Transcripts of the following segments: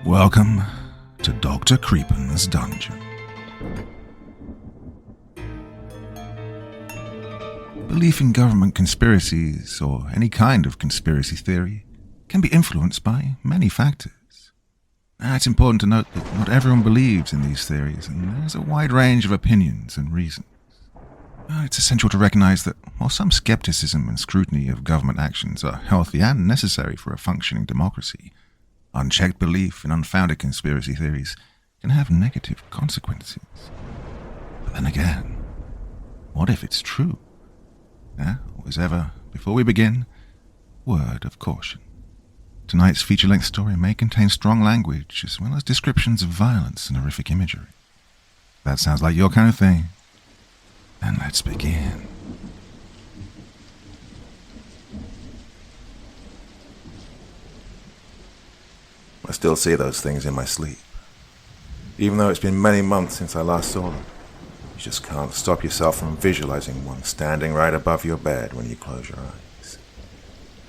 Welcome to Dr. Creepin's Dungeon. Belief in government conspiracies, or any kind of conspiracy theory, can be influenced by many factors. Now, it's important to note that not everyone believes in these theories, and there's a wide range of opinions and reasons. It's essential to recognize that while some skepticism and scrutiny of government actions are healthy and necessary for a functioning democracy, unchecked belief in unfounded conspiracy theories can have negative consequences. But then again, what if it's true? Now, as ever, before we begin, word of caution. Tonight's feature-length story may contain strong language as well as descriptions of violence and horrific imagery. If that sounds like your kind of thing, then let's begin. I still see those things in my sleep. Even though it's been many months since I last saw them, you just can't stop yourself from visualizing one standing right above your bed when you close your eyes.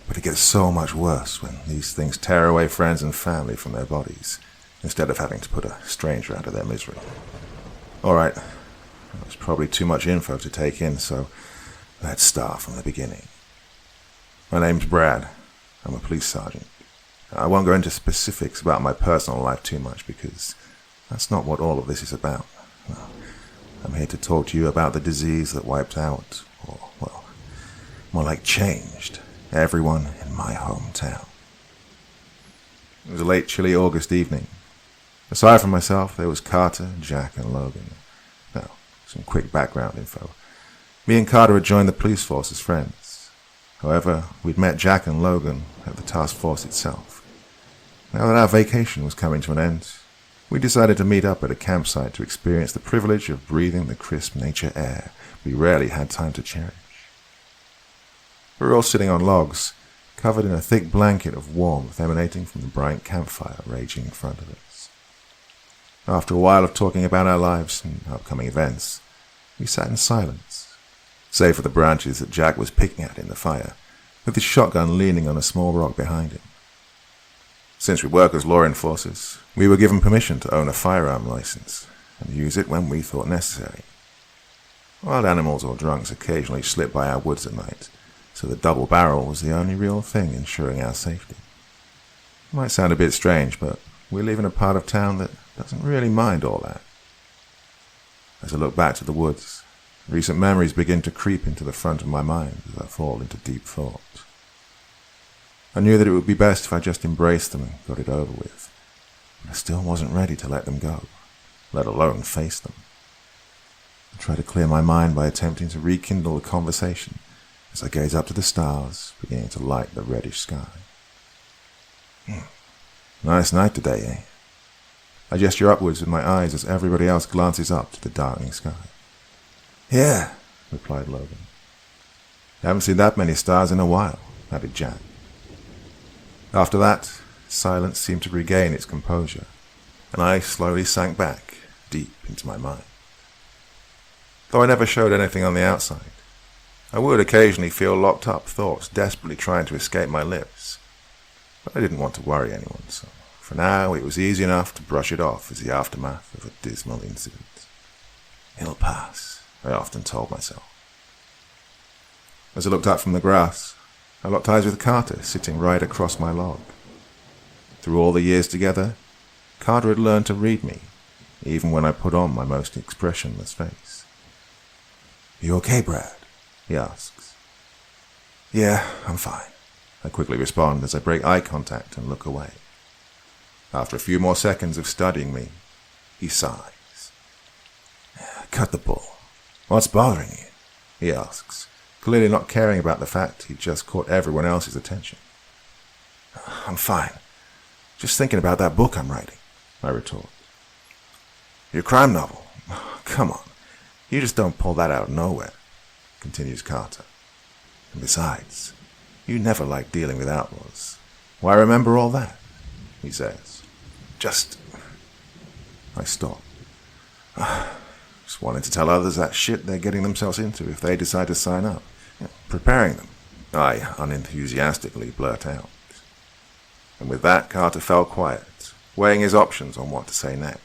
But it gets so much worse when these things tear away friends and family from their bodies, instead of having to put a stranger out of their misery. Alright, that's probably too much info to take in, so let's start from the beginning. My name's Brad. I'm a police sergeant. I won't go into specifics about my personal life too much because that's not what all of this is about. No, I'm here to talk to you about the disease that wiped out, or, well, more like changed, everyone in my hometown. It was a late, chilly August evening. Aside from myself, there was Carter, Jack, and Logan. Now, some quick background info. Me and Carter had joined the police force as friends. However, we'd met Jack and Logan at the task force itself. Now that our vacation was coming to an end, we decided to meet up at a campsite to experience the privilege of breathing the crisp nature air we rarely had time to cherish. We were all sitting on logs, covered in a thick blanket of warmth emanating from the bright campfire raging in front of us. After a while of talking about our lives and upcoming events, we sat in silence, save for the branches that Jack was picking at in the fire, with his shotgun leaning on a small rock behind him. Since we work as law enforcers, we were given permission to own a firearm license and use it when we thought necessary. Wild animals or drunks occasionally slip by our woods at night, so the double barrel was the only real thing ensuring our safety. It might sound a bit strange, but we live in a part of town that doesn't really mind all that. As I look back to the woods, recent memories begin to creep into the front of my mind as I fall into deep thought. I knew that it would be best if I just embraced them and got it over with, but I still wasn't ready to let them go, let alone face them. I tried to clear my mind by attempting to rekindle the conversation as I gaze up to the stars beginning to light the reddish sky. Nice night today, eh? I gesture upwards with my eyes as everybody else glances up to the darkening sky. Yeah, replied Logan. Haven't seen that many stars in a while, added Jack. After that, silence seemed to regain its composure, and I slowly sank back, deep into my mind. Though I never showed anything on the outside, I would occasionally feel locked-up thoughts desperately trying to escape my lips. But I didn't want to worry anyone, so for now it was easy enough to brush it off as the aftermath of a dismal incident. It'll pass, I often told myself. As I looked up from the grass, I locked eyes with Carter sitting right across my log. Through all the years together, Carter had learned to read me, even when I put on my most expressionless face. You okay, Brad? He asks. Yeah, I'm fine, I quickly respond as I break eye contact and look away. After a few more seconds of studying me, he sighs. Cut the bull. What's bothering you? He asks, clearly not caring about the fact he'd just caught everyone else's attention. I'm fine. Just thinking about that book I'm writing, I retort. Your crime novel? Come on. You just don't pull that out of nowhere, continues Carter. And besides, you never liked dealing with outlaws. Why remember all that? He says. I stop. Just wanting to tell others that shit they're getting themselves into if they decide to sign up. Preparing them, I unenthusiastically blurt out. And with that, Carter fell quiet, weighing his options on what to say next.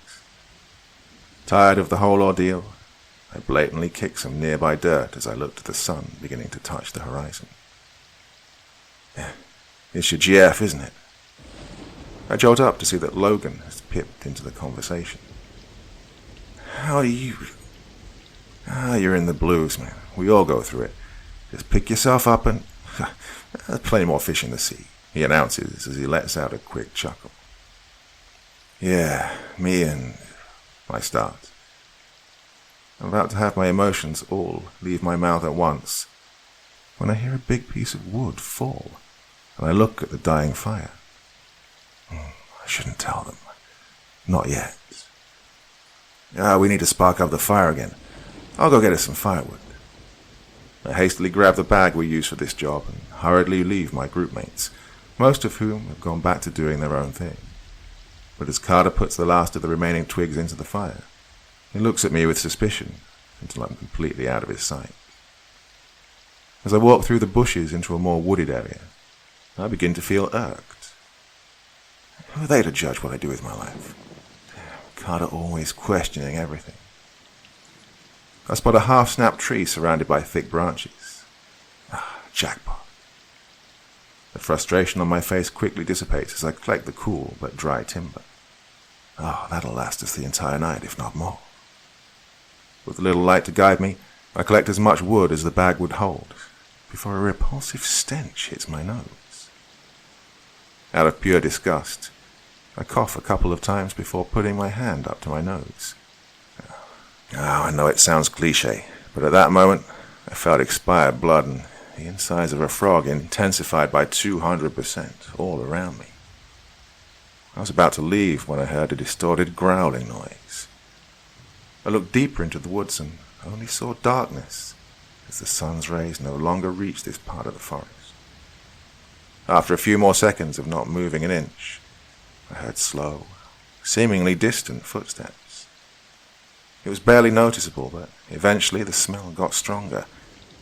Tired of the whole ordeal, I blatantly kicked some nearby dirt as I looked at the sun beginning to touch the horizon. It's your GF, isn't it? I jolt up to see that Logan has pipped into the conversation. How are you? You're in the blues, man. We all go through it. Just pick yourself up and... There's plenty more fish in the sea, he announces as he lets out a quick chuckle. Yeah, me and... I start. I'm about to have my emotions all leave my mouth at once when I hear a big piece of wood fall, and I look at the dying fire. I shouldn't tell them. Not yet. We need to spark up the fire again. I'll go get us some firewood. I hastily grab the bag we use for this job and hurriedly leave my groupmates, most of whom have gone back to doing their own thing. But as Carter puts the last of the remaining twigs into the fire, he looks at me with suspicion until I'm completely out of his sight. As I walk through the bushes into a more wooded area, I begin to feel irked. Who are they to judge what I do with my life? Carter always questioning everything. I spot a half-snapped tree surrounded by thick branches. Jackpot. The frustration on my face quickly dissipates as I collect the cool but dry timber. That'll last us the entire night, if not more. With a little light to guide me, I collect as much wood as the bag would hold, before a repulsive stench hits my nose. Out of pure disgust, I cough a couple of times before putting my hand up to my nose. I know it sounds cliché, but at that moment, I felt expired blood and the insides of a frog intensified by 200% all around me. I was about to leave when I heard a distorted growling noise. I looked deeper into the woods and only saw darkness as the sun's rays no longer reached this part of the forest. After a few more seconds of not moving an inch, I heard slow, seemingly distant footsteps. It was barely noticeable, but eventually the smell got stronger,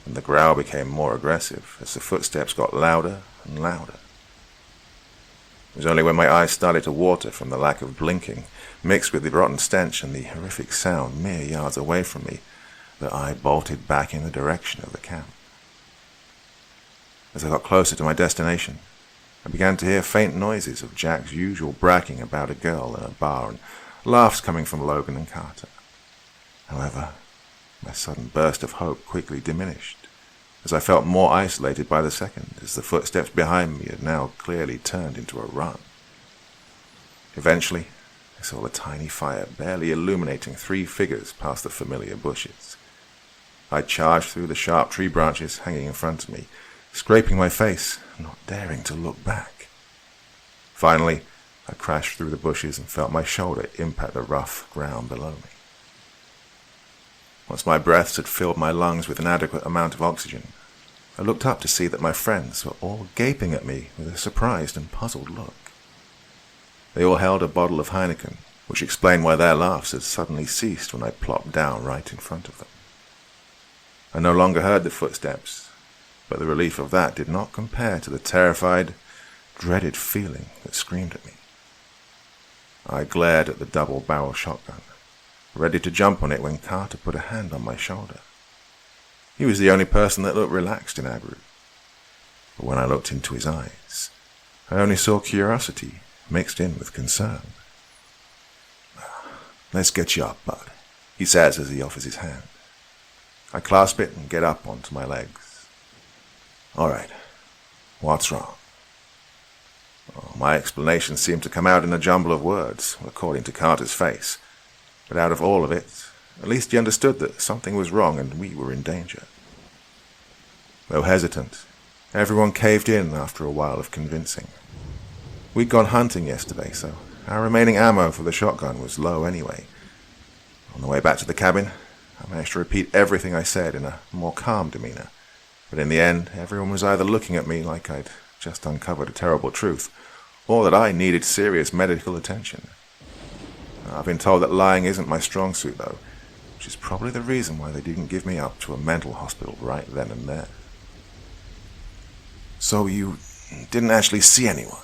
and the growl became more aggressive as the footsteps got louder and louder. It was only when my eyes started to water from the lack of blinking, mixed with the rotten stench and the horrific sound mere yards away from me, that I bolted back in the direction of the camp. As I got closer to my destination, I began to hear faint noises of Jack's usual bragging about a girl in a bar and laughs coming from Logan and Carter. However, my sudden burst of hope quickly diminished, as I felt more isolated by the second, as the footsteps behind me had now clearly turned into a run. Eventually, I saw a tiny fire barely illuminating 3 figures past the familiar bushes. I charged through the sharp tree branches hanging in front of me, scraping my face, not daring to look back. Finally, I crashed through the bushes and felt my shoulder impact the rough ground below me. Once my breaths had filled my lungs with an adequate amount of oxygen, I looked up to see that my friends were all gaping at me with a surprised and puzzled look. They all held a bottle of Heineken, which explained why their laughs had suddenly ceased when I plopped down right in front of them. I no longer heard the footsteps, but the relief of that did not compare to the terrified, dreaded feeling that screamed at me. I glared at the double-barrel shotgun, ready to jump on it when Carter put a hand on my shoulder. He was the only person that looked relaxed in our group. But when I looked into his eyes, I only saw curiosity mixed in with concern. "Let's get you up, bud," he says as he offers his hand. I clasp it and get up onto my legs. "All right, what's wrong?" My explanation seemed to come out in a jumble of words, according to Carter's face. But out of all of it, at least he understood that something was wrong and we were in danger. Though hesitant, everyone caved in after a while of convincing. We'd gone hunting yesterday, so our remaining ammo for the shotgun was low anyway. On the way back to the cabin, I managed to repeat everything I said in a more calm demeanor, but in the end, everyone was either looking at me like I'd just uncovered a terrible truth, or that I needed serious medical attention. I've been told that lying isn't my strong suit, though, which is probably the reason why they didn't give me up to a mental hospital right then and there. "So you didn't actually see anyone?"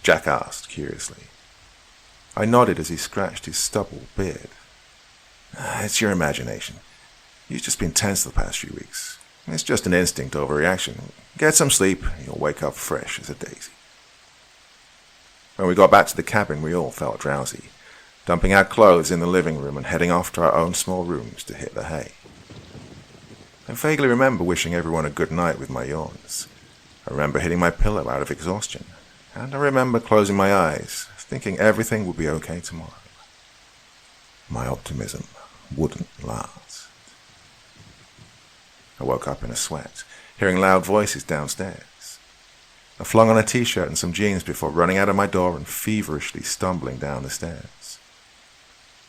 Jack asked, curiously. I nodded as he scratched his stubble beard. It's your imagination. You've just been tense the past few weeks. It's just an instinct overreaction. Get some sleep, and you'll wake up fresh as a daisy. When we got back to the cabin, we all felt drowsy, dumping our clothes in the living room and heading off to our own small rooms to hit the hay. I vaguely remember wishing everyone a good night with my yawns. I remember hitting my pillow out of exhaustion, and I remember closing my eyes, thinking everything would be okay tomorrow. My optimism wouldn't last. I woke up in a sweat, hearing loud voices downstairs. I flung on a t-shirt and some jeans before running out of my door and feverishly stumbling down the stairs.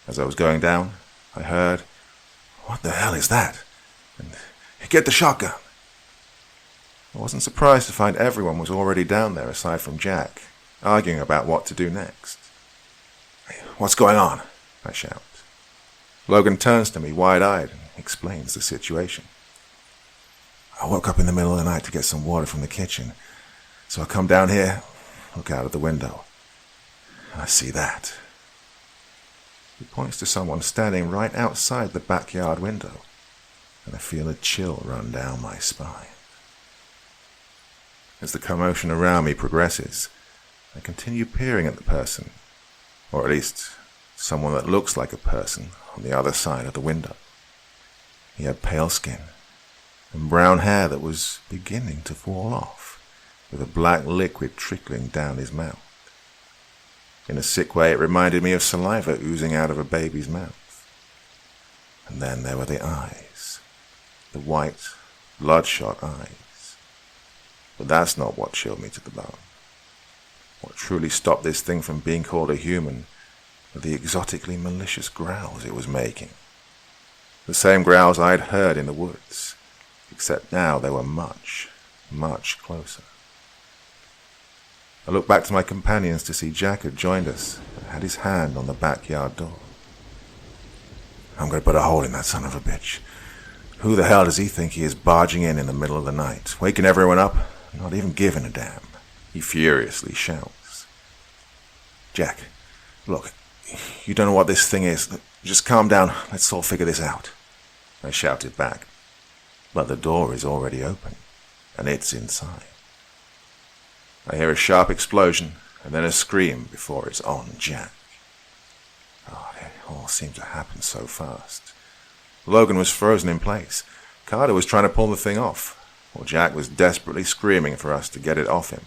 As I was going down, I heard, "What the hell is that?" and "Get the shotgun." I wasn't surprised to find everyone was already down there aside from Jack, arguing about what to do next. "What's going on?" I shout. Logan turns to me wide-eyed and explains the situation. "I woke up in the middle of the night to get some water from the kitchen, so I come down here, look out of the window, and I see that." He points to someone standing right outside the backyard window, and I feel a chill run down my spine. As the commotion around me progresses, I continue peering at the person, or at least someone that looks like a person, on the other side of the window. He had pale skin and brown hair that was beginning to fall off, with a black liquid trickling down his mouth. In a sick way, it reminded me of saliva oozing out of a baby's mouth. And then there were the eyes, the white, bloodshot eyes. But that's not what chilled me to the bone. What truly stopped this thing from being called a human were the exotically malicious growls it was making. The same growls I'd heard in the woods, except now they were much, much closer. I looked back to my companions to see Jack had joined us and had his hand on the backyard door. "I'm going to put a hole in that son of a bitch. Who the hell does he think he is barging in the middle of the night, waking everyone up, not even giving a damn?" he furiously shouts. "Jack, look, you don't know what this thing is. Just calm down. Let's all figure this out," I shouted back. But the door is already open, and it's inside. I hear a sharp explosion, and then a scream before it's on Jack. Oh, it all seemed to happen so fast. Logan was frozen in place. Carter was trying to pull the thing off, while Jack was desperately screaming for us to get it off him.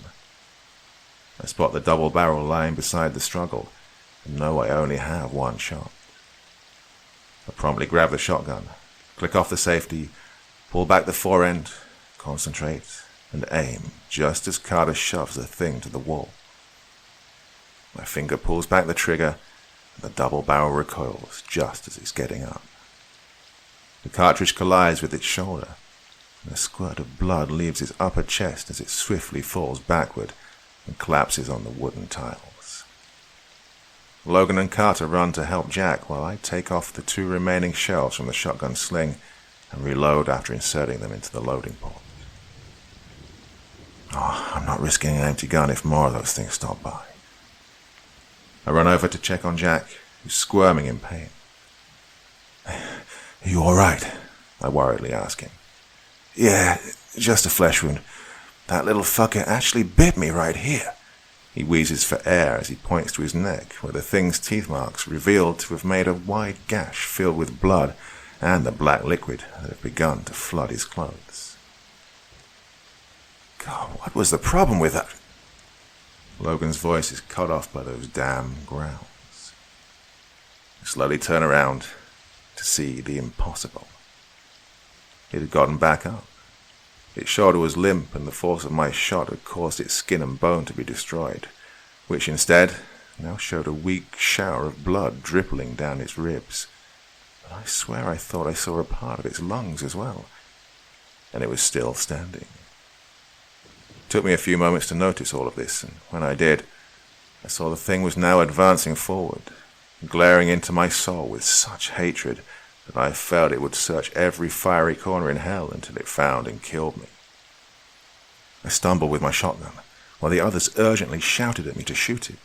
I spot the double barrel lying beside the struggle, and know I only have one shot. I promptly grab the shotgun, click off the safety, pull back the forend, concentrate, and aim just as Carter shoves the thing to the wall. My finger pulls back the trigger, and the double barrel recoils just as it's getting up. The cartridge collides with its shoulder, and a squirt of blood leaves its upper chest as it swiftly falls backward and collapses on the wooden tiles. Logan and Carter run to help Jack while I take off the 2 remaining shells from the shotgun sling and reload after inserting them into the loading port. Oh, I'm not risking an empty gun if more of those things stop by. I run over to check on Jack, who's squirming in pain. "Are you all right?" I worriedly ask him. "Yeah, just a flesh wound. That little fucker actually bit me right here." He wheezes for air as he points to his neck, where the thing's teeth marks revealed to have made a wide gash filled with blood and the black liquid that had begun to flood his clothes. God, what was the problem with that? Logan's voice is cut off by those damn growls. I slowly turn around to see the impossible. It had gotten back up. Its shoulder was limp, and the force of my shot had caused its skin and bone to be destroyed, which instead now showed a weak shower of blood dribbling down its ribs. But I swear I thought I saw a part of its lungs as well, and it was still standing. It took me a few moments to notice all of this, and when I did, I saw the thing was now advancing forward, glaring into my soul with such hatred that I felt it would search every fiery corner in hell until it found and killed me. I stumbled with my shotgun, while the others urgently shouted at me to shoot it.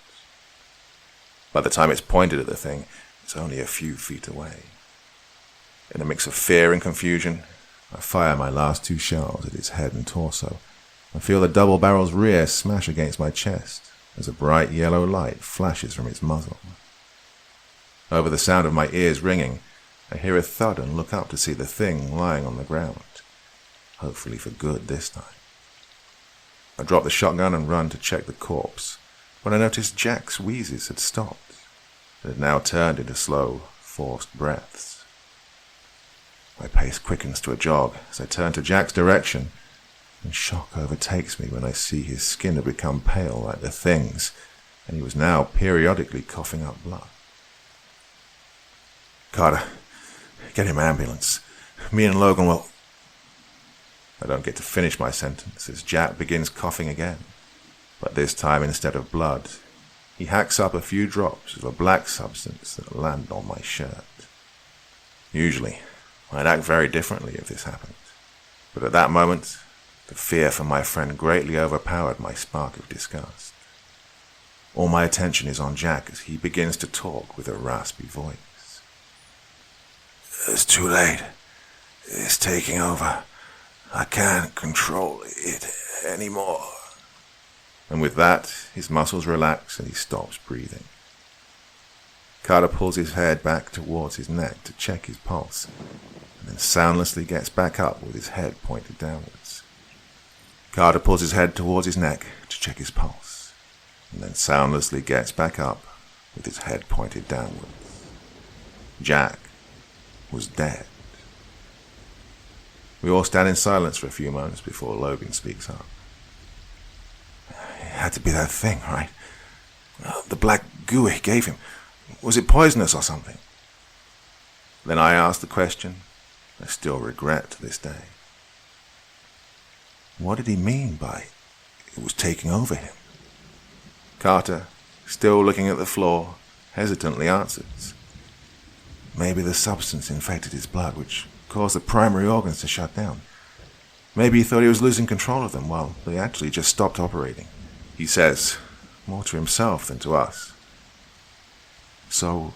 By the time it's pointed at the thing, it's only a few feet away. In a mix of fear and confusion, I fire my last 2 shells at its head and torso, and feel the double barrel's rear smash against my chest as a bright yellow light flashes from its muzzle. Over the sound of my ears ringing, I hear a thud and look up to see the thing lying on the ground, hopefully for good this time. I drop the shotgun and run to check the corpse, when I noticed Jack's wheezes had stopped. It had now turned into slow, forced breaths. My pace quickens to a jog as I turn to Jack's direction, and shock overtakes me when I see his skin had become pale like the thing's, and he was now periodically coughing up blood. "Carter, get him an ambulance. Me and Logan will..." I don't get to finish my sentence as Jack begins coughing again, but this time instead of blood, he hacks up a few drops of a black substance that land on my shirt. Usually, I'd act very differently if this happened, but at that moment, the fear for my friend greatly overpowered my spark of disgust. All my attention is on Jack as he begins to talk with a raspy voice. "It's too late. It's taking over. I can't control it anymore." And with that, his muscles relax and he stops breathing. Carter pulls his head back towards his neck to check his pulse, and then soundlessly gets back up with his head pointed downwards. Carter pulls his head towards his neck to check his pulse, and then soundlessly gets back up with his head pointed downwards. Jack was dead. We all stand in silence for a few moments before Logan speaks up. "It had to be that thing, right? The black goo he gave him. Was it poisonous or something?" Then I ask the question I still regret to this day. What did he mean by it was taking over him? Carter, still looking at the floor, hesitantly answers. "Maybe the substance infected his blood, which caused the primary organs to shut down. Maybe he thought he was losing control of them while they actually just stopped operating," he says, more to himself than to us. "So,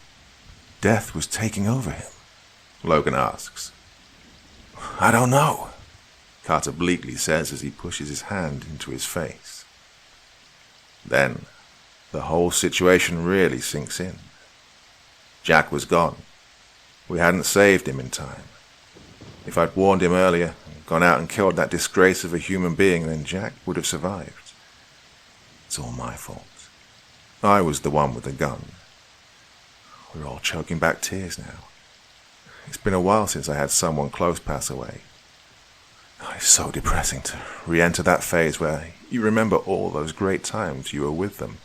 death was taking over him?" Logan asks. "I don't know," Carter bleakly says as he pushes his hand into his face. Then, the whole situation really sinks in. Jack was gone. We hadn't saved him in time. If I'd warned him earlier and gone out and killed that disgrace of a human being, then Jack would have survived. It's all my fault. I was the one with the gun. We're all choking back tears now. It's been a while since I had someone close pass away. It's so depressing to re-enter that phase where you remember all those great times you were with them,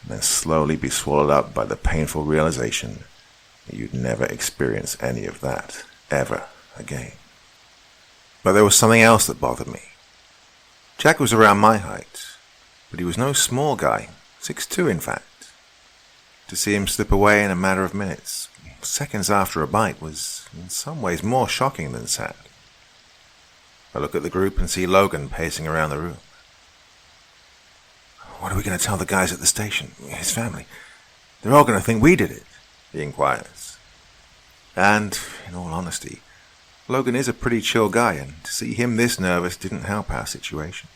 and then slowly be swallowed up by the painful realization that you'd never experience any of that, ever again. But there was something else that bothered me. Jack was around my height, but he was no small guy, 6'2" in fact. To see him slip away in a matter of minutes, seconds after a bite, was in some ways more shocking than sad. I look at the group and see Logan pacing around the room. "What are we going to tell the guys at the station, his family? They're all going to think we did it," he inquires. And, in all honesty, Logan is a pretty chill guy, and to see him this nervous didn't help our situation.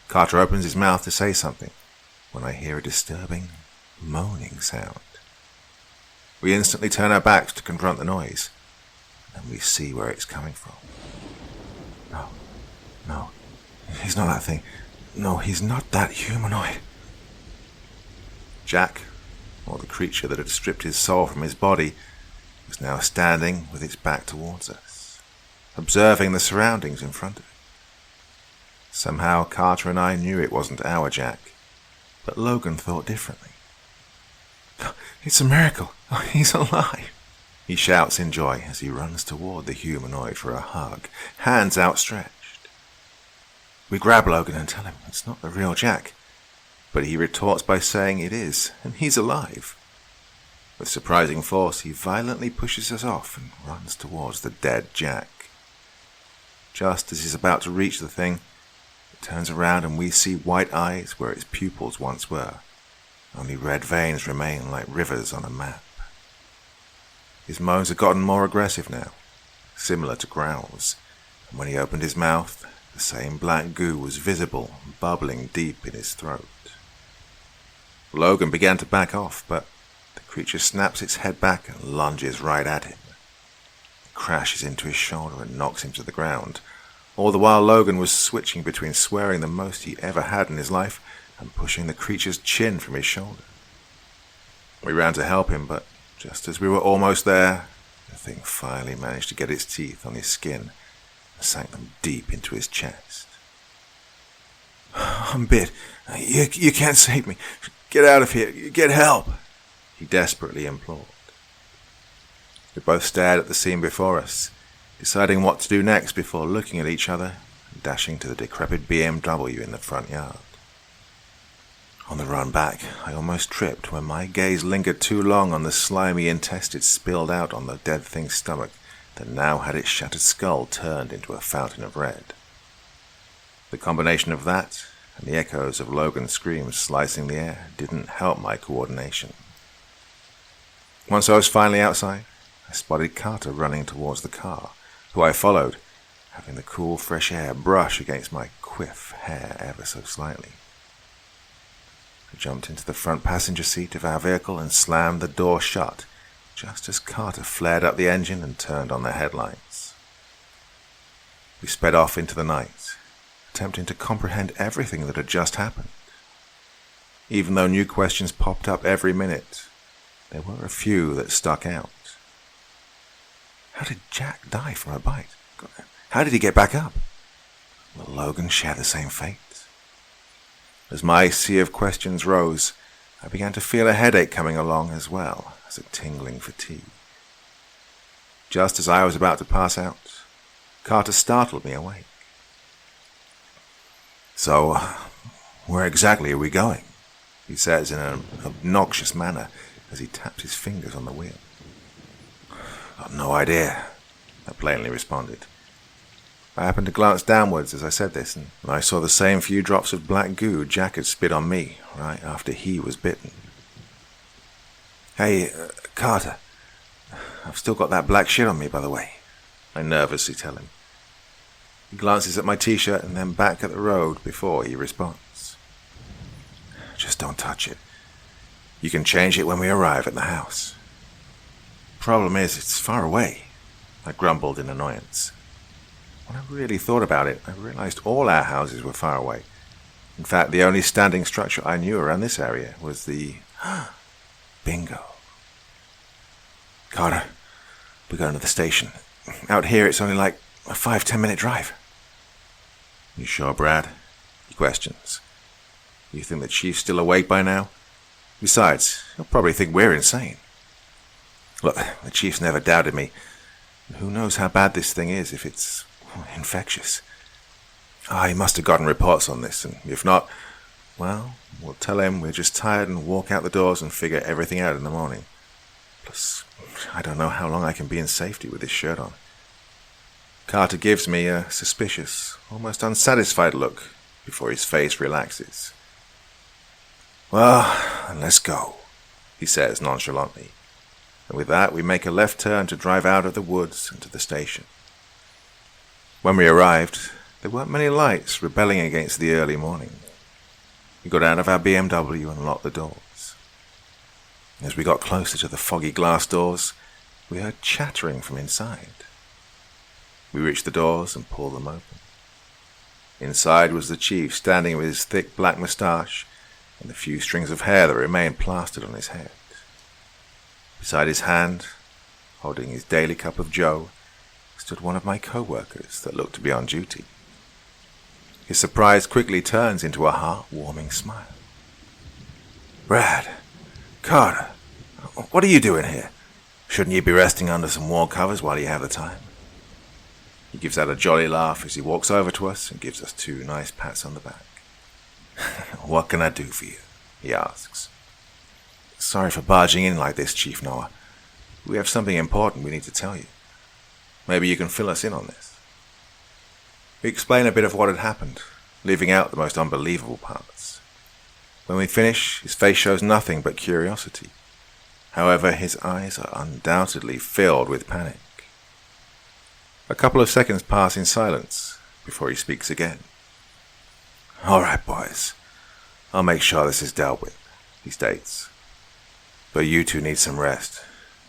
Carter opens his mouth to say something when I hear a disturbing, moaning sound. We instantly turn our backs to confront the noise, and we see where it's coming from. No, he's not that thing. No, he's not that humanoid. Jack, or the creature that had stripped his soul from his body, was now standing with its back towards us, observing the surroundings in front of it. Somehow Carter and I knew it wasn't our Jack, but Logan thought differently. "It's a miracle. He's alive," he shouts in joy as he runs toward the humanoid for a hug, hands outstretched. We grab Logan and tell him it's not the real Jack, but he retorts by saying it is, and he's alive. With surprising force, he violently pushes us off and runs towards the dead Jack. Just as he's about to reach the thing, it turns around and we see white eyes where its pupils once were, Only red veins remain like rivers on a map. His moans had gotten more aggressive now, similar to growls, and when he opened his mouth, the same black goo was visible, bubbling deep in his throat. Logan began to back off, but the creature snaps its head back and lunges right at him. It crashes into his shoulder and knocks him to the ground, all the while Logan was switching between swearing the most he ever had in his life and pushing the creature's chin from his shoulder. We ran to help him, but just as we were almost there, the thing finally managed to get its teeth on his skin and sank them deep into his chest. "I'm bit. You can't save me. Get out of here. Get help," he desperately implored. We both stared at the scene before us, deciding what to do next before looking at each other and dashing to the decrepit BMW in the front yard. On the run back, I almost tripped when my gaze lingered too long on the slimy intestines spilled out on the dead thing's stomach that now had its shattered skull turned into a fountain of red. The combination of that and the echoes of Logan's screams slicing the air didn't help my coordination. Once I was finally outside, I spotted Carter running towards the car, who I followed, having the cool, fresh air brush against my quiff hair ever so slightly. I jumped into the front passenger seat of our vehicle and slammed the door shut, just as Carter flared up the engine and turned on the headlights. We sped off into the night, attempting to comprehend everything that had just happened. Even though new questions popped up every minute, there were a few that stuck out. How did Jack die from a bite? How did he get back up? Will Logan share the same fate? As my sea of questions rose, I began to feel a headache coming along as well as a tingling fatigue. Just as I was about to pass out, Carter startled me awake. "So, where exactly are we going?" he says in an obnoxious manner as he tapped his fingers on the wheel. "Got no idea," I plainly responded. I happened to glance downwards as I said this, and I saw the same few drops of black goo Jack had spit on me right after he was bitten. "Hey, Carter, I've still got that black shit on me, by the way," I nervously tell him. He glances at my t-shirt and then back at the road before he responds. "Just don't touch it. You can change it when we arrive at the house." "Problem is, it's far away," I grumbled in annoyance. When I really thought about it, I realized all our houses were far away. In fact, the only standing structure I knew around this area was the... bingo. "Carter, we're going to the station. Out here, it's only like a 5-10 minute drive." "You sure, Brad?" he questions. "You think the chief's still awake by now? Besides, he'll probably think we're insane." Look, the chief's never doubted me. Who knows how bad this thing is if it's infectious. He must have gotten reports on this, and if not, well, we'll tell him we're just tired and walk out the doors and figure everything out in the morning. Plus, I don't know how long I can be in safety with this shirt on. Carter gives me a suspicious, almost unsatisfied look before his face relaxes. "Well, then let's go," he says nonchalantly. And with that, we make a left turn to drive out of the woods and to the station. When we arrived, there weren't many lights rebelling against the early morning. We got out of our BMW and locked the doors. As we got closer to the foggy glass doors, we heard chattering from inside. We reached the doors and pulled them open. Inside was the chief standing with his thick black moustache and the few strings of hair that remained plastered on his head. Beside his hand, holding his daily cup of joe, stood one of my co-workers that looked to be on duty. His surprise quickly turns into a heart-warming smile. "Brad, Carter, what are you doing here? Shouldn't you be resting under some warm covers while you have the time?" He gives out a jolly laugh as he walks over to us and gives us 2 nice pats on the back. "What can I do for you?" he asks. "Sorry for barging in like this, Chief Noah. We have something important we need to tell you. Maybe you can fill us in on this." We explain a bit of what had happened, leaving out the most unbelievable parts. When we finish, his face shows nothing but curiosity. However, his eyes are undoubtedly filled with panic. A couple of seconds pass in silence before he speaks again. "All right, boys. I'll make sure this is dealt with," he states. "But you two need some rest.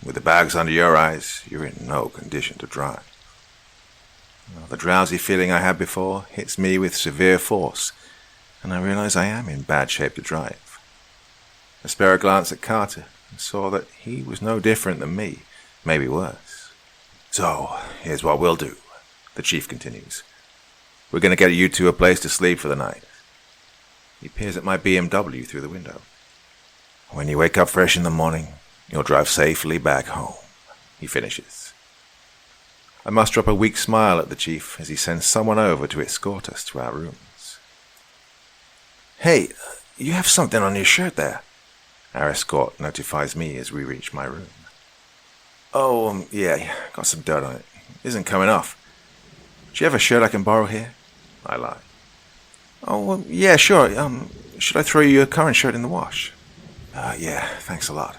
With the bags under your eyes, you're in no condition to drive." The drowsy feeling I had before hits me with severe force, and I realize I am in bad shape to drive. I spare a glance at Carter and saw that he was no different than me, maybe worse. "So, here's what we'll do," the chief continues. "We're going to get you two a place to sleep for the night." He peers at my BMW through the window. "When you wake up fresh in the morning, you'll drive safely back home," he finishes. I muster up a weak smile at the chief as he sends someone over to escort us to our rooms. "Hey, you have something on your shirt there," our escort notifies me as we reach my room. "Oh, yeah, got some dirt on it. Isn't coming off. Do you have a shirt I can borrow here?" I lie. "Oh, yeah, sure. Should I throw you your current shirt in the wash?" "Yeah, thanks a lot."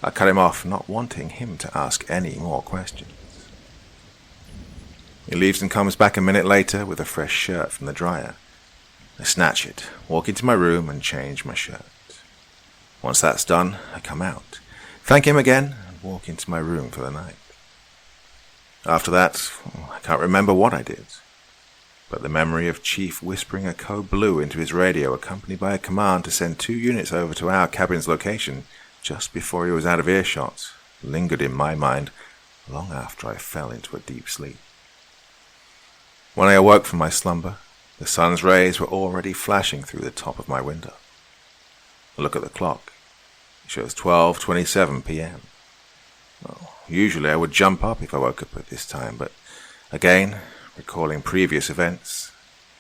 I cut him off, not wanting him to ask any more questions. He leaves and comes back a minute later with a fresh shirt from the dryer. I snatch it, walk into my room and change my shirt. Once that's done, I come out, thank him again, and walk into my room for the night. After that, I can't remember what I did, but the memory of Chief whispering a code blue into his radio accompanied by a command to send 2 units over to our cabin's location just before he was out of earshot lingered in my mind long after I fell into a deep sleep. When I awoke from my slumber, the sun's rays were already flashing through the top of my window. I look at the clock. It shows 12:27 p.m. Well, usually I would jump up if I woke up at this time, but again, recalling previous events,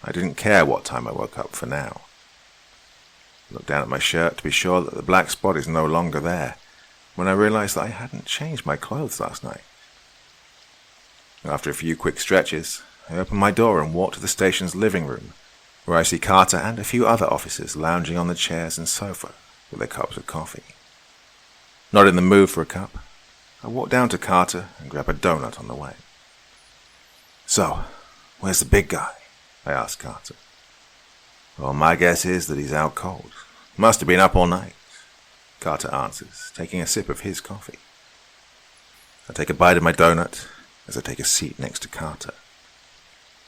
I didn't care what time I woke up for now. I looked down at my shirt to be sure that the black spot is no longer there, when I realized that I hadn't changed my clothes last night. After a few quick stretches, I open my door and walk to the station's living room, where I see Carter and a few other officers lounging on the chairs and sofa with their cups of coffee. Not in the mood for a cup, I walk down to Carter and grab a donut on the way. "So, where's the big guy?" I ask Carter. "Well, my guess is that he's out cold. Must have been up all night," Carter answers, taking a sip of his coffee. I take a bite of my donut as I take a seat next to Carter.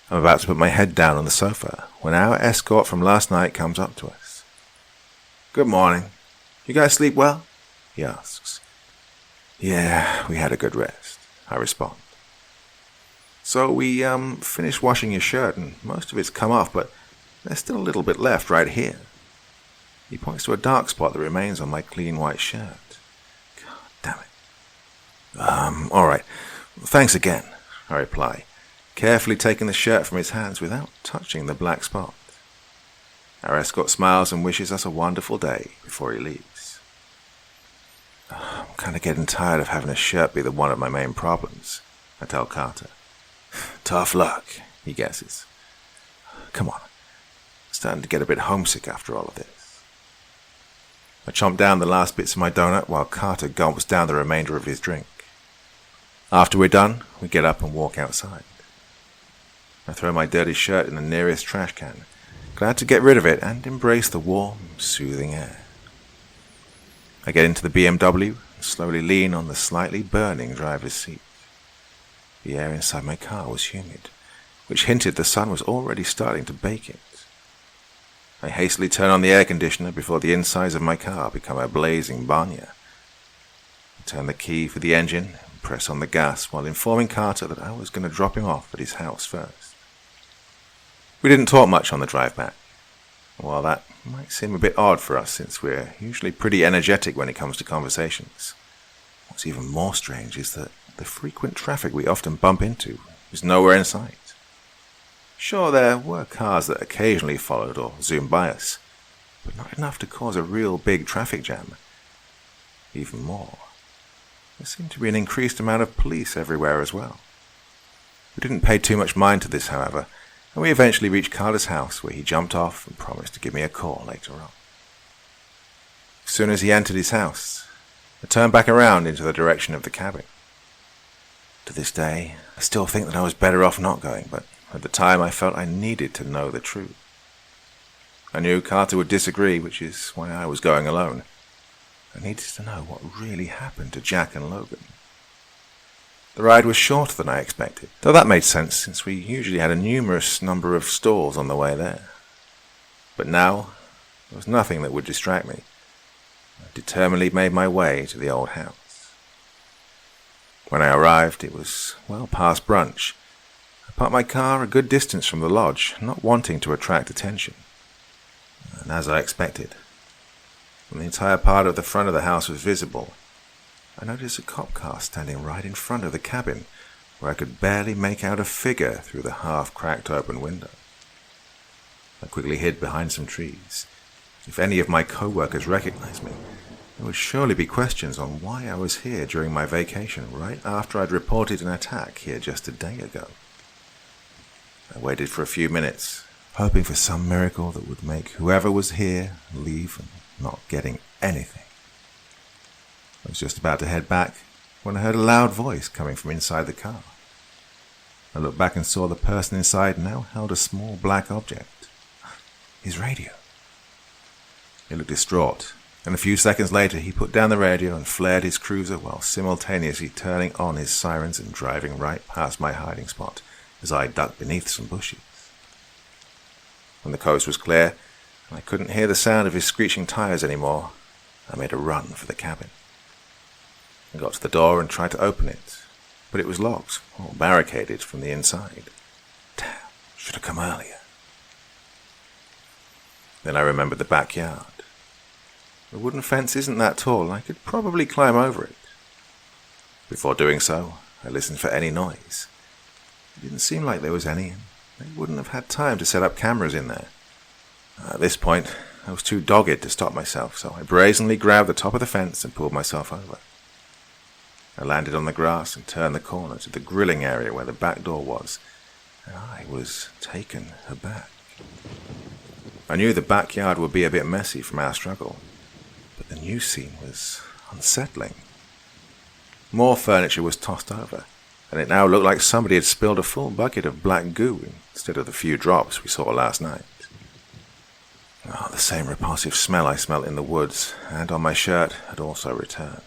I'm about to put my head down on the sofa when our escort from last night comes up to us. "Good morning. You guys sleep well?" he asks. "Yeah, we had a good rest," I respond. "So we finished washing your shirt and most of it's come off, but there's still a little bit left right here." He points to a dark spot that remains on my clean white shirt. God damn it. All right. Thanks again," I reply, carefully taking the shirt from his hands without touching the black spot. Our escort smiles and wishes us a wonderful day before he leaves. "I'm kind of getting tired of having a shirt be one of my main problems," I tell Carter. "Tough luck," he guesses. "Come on. I'm starting to get a bit homesick after all of this." I chomp down the last bits of my donut while Carter gulps down the remainder of his drink. After we're done, we get up and walk outside. I throw my dirty shirt in the nearest trash can, glad to get rid of it and embrace the warm, soothing air. I get into the BMW and slowly lean on the slightly burning driver's seat. The air inside my car was humid, which hinted the sun was already starting to bake it. I hastily turn on the air conditioner before the insides of my car become a blazing barnyard. I turn the key for the engine and press on the gas while informing Carter that I was going to drop him off at his house first. We didn't talk much on the drive back. While that might seem a bit odd for us since we're usually pretty energetic when it comes to conversations, what's even more strange is that the frequent traffic we often bump into was nowhere in sight. Sure, there were cars that occasionally followed or zoomed by us, but not enough to cause a real big traffic jam. Even more, there seemed to be an increased amount of police everywhere as well. We didn't pay too much mind to this, however, and we eventually reached Carter's house, where he jumped off and promised to give me a call later on. As soon as he entered his house, I turned back around into the direction of the cabin. To this day, I still think that I was better off not going, but at the time I felt I needed to know the truth. I knew Carter would disagree, which is why I was going alone. I needed to know what really happened to Jack and Logan. The ride was shorter than I expected, though that made sense since we usually had a numerous number of stalls on the way there. But now, there was nothing that would distract me. I determinedly made my way to the old house. When I arrived, it was well past brunch. I parked my car a good distance from the lodge, not wanting to attract attention. And as I expected, when the entire part of the front of the house was visible, I noticed a cop car standing right in front of the cabin, where I could barely make out a figure through the half-cracked open window. I quickly hid behind some trees. If any of my co-workers recognized me, there would surely be questions on why I was here during my vacation right after I'd reported an attack here just a day ago. I waited for a few minutes, hoping for some miracle that would make whoever was here leave and not getting anything. I was just about to head back when I heard a loud voice coming from inside the car. I looked back and saw the person inside now held a small black object. His radio. He looked distraught, and a few seconds later he put down the radio and flared his cruiser while simultaneously turning on his sirens and driving right past my hiding spot as I ducked beneath some bushes. When the coast was clear and I couldn't hear the sound of his screeching tires anymore, I made a run for the cabin. I got to the door and tried to open it, but it was locked or barricaded from the inside. Damn, should have come earlier. Then I remembered the backyard. The wooden fence isn't that tall, and I could probably climb over it. Before doing so, I listened for any noise. It didn't seem like there was any, and they wouldn't have had time to set up cameras in there. At this point, I was too dogged to stop myself, so I brazenly grabbed the top of the fence and pulled myself over. I landed on the grass and turned the corner to the grilling area where the back door was, and I was taken aback. I knew the backyard would be a bit messy from our struggle, but the new scene was unsettling. More furniture was tossed over, and it now looked like somebody had spilled a full bucket of black goo instead of the few drops we saw last night. Oh, the same repulsive smell I smelt in the woods and on my shirt had also returned.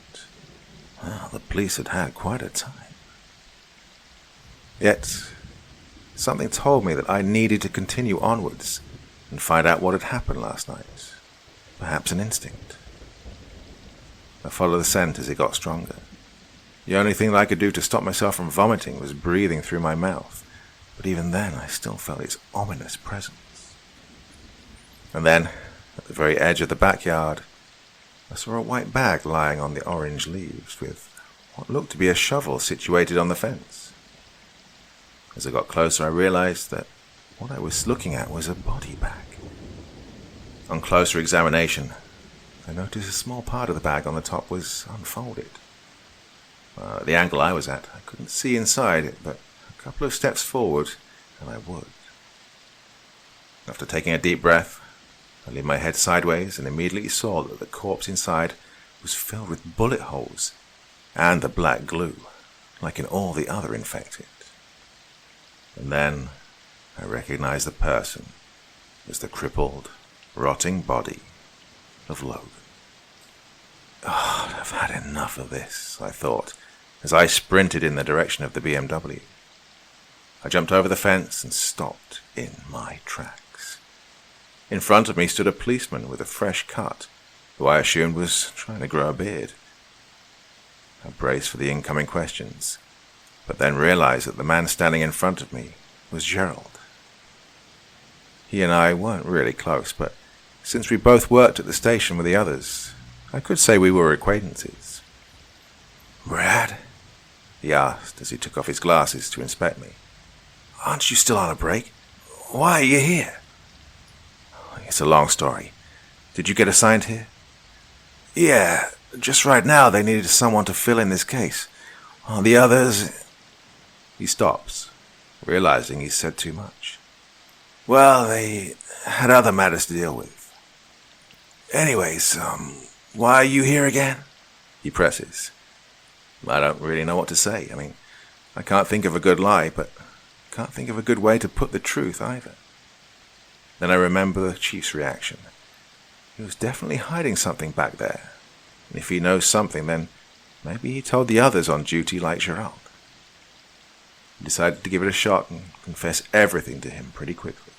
Well, the police had had quite a time. Yet, something told me that I needed to continue onwards and find out what had happened last night. Perhaps an instinct. I followed the scent as it got stronger. The only thing that I could do to stop myself from vomiting was breathing through my mouth, but even then I still felt its ominous presence. And then, at the very edge of the backyard, I saw a white bag lying on the orange leaves with what looked to be a shovel situated on the fence. As I got closer, I realized that what I was looking at was a body bag. On closer examination, I noticed a small part of the bag on the top was unfolded. At the angle I was at, I couldn't see inside it, but a couple of steps forward, and I would. After taking a deep breath, I leaned my head sideways and immediately saw that the corpse inside was filled with bullet holes and the black glue, like in all the other infected. And then I recognized the person as the crippled, rotting body of Logan. Oh, I've had enough of this, I thought, as I sprinted in the direction of the BMW. I jumped over the fence and stopped in my tracks. In front of me stood a policeman with a fresh cut, who I assumed was trying to grow a beard. I braced for the incoming questions, but then realized that the man standing in front of me was Gerald. He and I weren't really close, but since we both worked at the station with the others, I could say we were acquaintances. "Brad?" he asked as he took off his glasses to inspect me. "Aren't you still on a break? Why are you here?" "It's a long story. Did you get assigned here?" "Yeah, just right now they needed someone to fill in this case. The others..." He stops, realizing he's said too much. "Well, they had other matters to deal with. Anyways, Why are you here again? He presses. I don't really know what to say. I can't think of a good lie, but I can't think of a good way to put the truth either. Then I remember the chief's reaction. He was definitely hiding something back there. And if he knows something, then maybe he told the others on duty like Gerald. I decided to give it a shot and confess everything to him pretty quickly.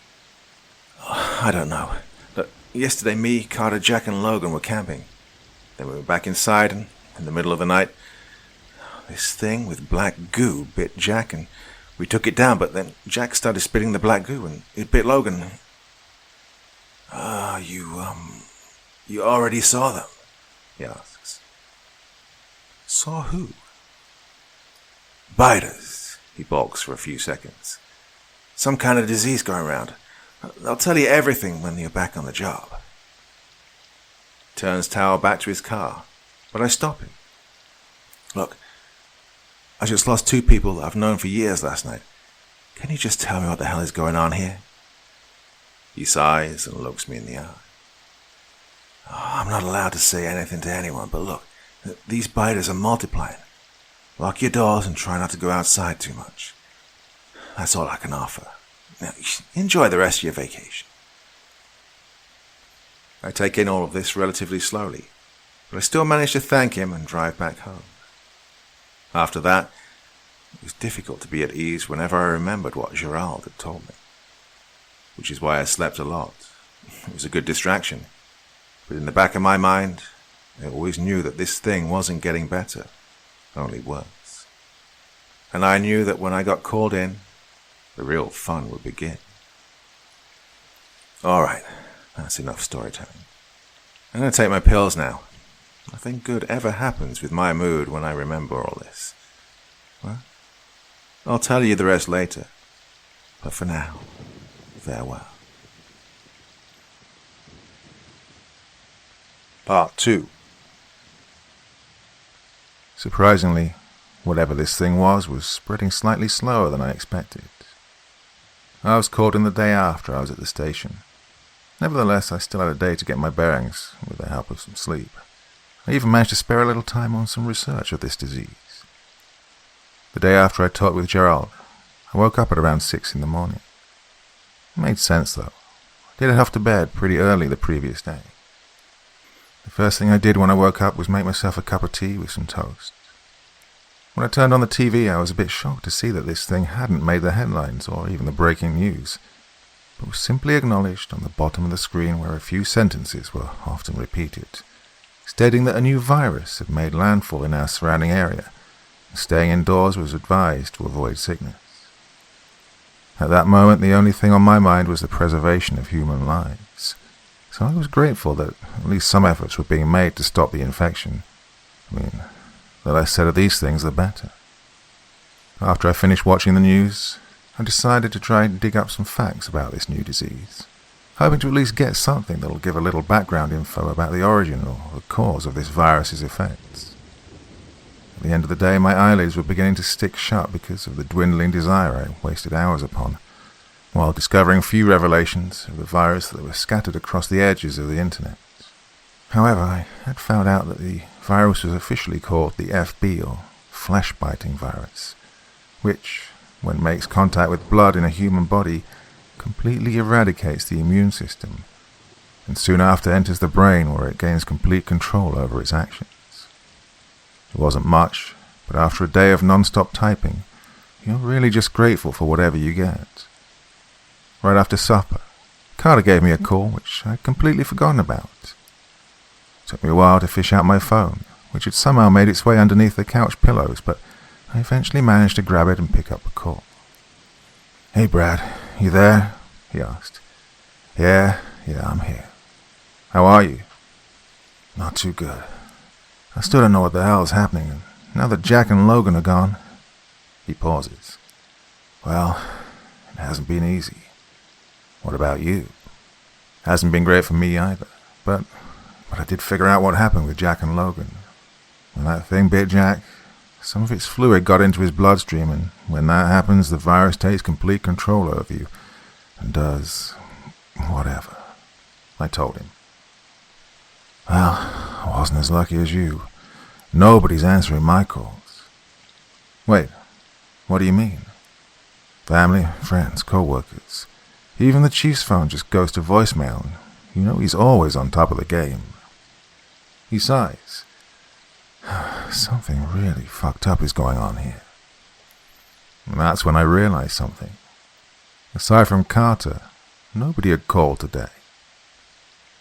I don't know. Look, yesterday me, Carter, Jack and Logan were camping. Then we were back inside and in the middle of the night, this thing with black goo bit Jack and we took it down, but then Jack started spitting the black goo and it bit Logan. You already saw them? He asks. Saw who? Biters, he balks for a few seconds. Some kind of disease going around. They'll tell you everything when you're back on the job. Turns towel back to his car, but I stop him. Look, I just lost 2 people that I've known for years last night. Can you just tell me what the hell is going on here? He sighs and looks me in the eye. I'm not allowed to say anything to anyone, but look, these biters are multiplying. Lock your doors and try not to go outside too much. That's all I can offer. Now, enjoy the rest of your vacation. I take in all of this relatively slowly, but I still manage to thank him and drive back home. After that, it was difficult to be at ease whenever I remembered what Gerald had told me, which is why I slept a lot. It was a good distraction, but in the back of my mind, I always knew that this thing wasn't getting better, only worse. And I knew that when I got called in, the real fun would begin. All right, that's enough storytelling. I'm going to take my pills now. Nothing good ever happens with my mood when I remember all this. Well, I'll tell you the rest later. But for now, farewell. Part 2. Surprisingly, whatever this thing was spreading slightly slower than I expected. I was called in the day after I was at the station. Nevertheless, I still had a day to get my bearings, with the help of some sleep. I even managed to spare a little time on some research of this disease. The day after I talked with Gerald, I woke up at around 6 in the morning. It made sense, though. I did head off to bed pretty early the previous day. The first thing I did when I woke up was make myself a cup of tea with some toast. When I turned on the TV, I was a bit shocked to see that this thing hadn't made the headlines or even the breaking news, but was simply acknowledged on the bottom of the screen where a few sentences were often repeated, stating that a new virus had made landfall in our surrounding area, and staying indoors was advised to avoid sickness. At that moment, the only thing on my mind was the preservation of human lives, so I was grateful that at least some efforts were being made to stop the infection. The less said of these things, the better. After I finished watching the news, I decided to try and dig up some facts about this new disease, hoping to at least get something that'll give a little background info about the origin or the cause of this virus's effects. At the end of the day, my eyelids were beginning to stick shut because of the dwindling desire I wasted hours upon, while discovering few revelations of the virus that were scattered across the edges of the internet. However, I had found out that the virus was officially called the FB, or flesh-biting virus, which, when it makes contact with blood in a human body, completely eradicates the immune system, and soon after enters the brain where it gains complete control over its actions. It wasn't much, but after a day of non-stop typing, you're really just grateful for whatever you get. Right after supper, Carter gave me a call, which I'd completely forgotten about. It took me a while to fish out my phone, which had somehow made its way underneath the couch pillows, but I eventually managed to grab it and pick up the call. "Hey, Brad, you there?" he asked. Yeah, I'm here. "How are you?" "Not too good. I still don't know what the hell is happening, and now that Jack and Logan are gone." He pauses. "Well, it hasn't been easy. What about you?" "Hasn't been great for me either, but I did figure out what happened with Jack and Logan. When that thing bit Jack, some of its fluid got into his bloodstream, and when that happens, the virus takes complete control over you and does whatever," I told him. "Well, I wasn't as lucky as you. Nobody's answering my calls. Wait, what do you mean? Family, friends, co-workers. Even the chief's phone just goes to voicemail. You know he's always on top of the game. He sighs. Something really fucked up is going on here. And that's when I realized something. Aside from Carter, nobody had called today.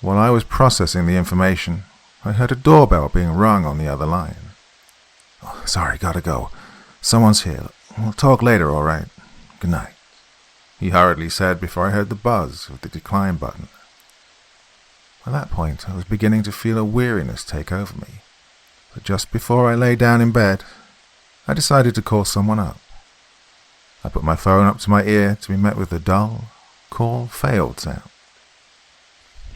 While I was processing the information, I heard a doorbell being rung on the other line. Oh, sorry, gotta go. Someone's here. We'll talk later, all right? Good night, he hurriedly said before I heard the buzz of the decline button. By that point, I was beginning to feel a weariness take over me. But just before I lay down in bed, I decided to call someone up. I put my phone up to my ear to be met with a dull, call failed sound.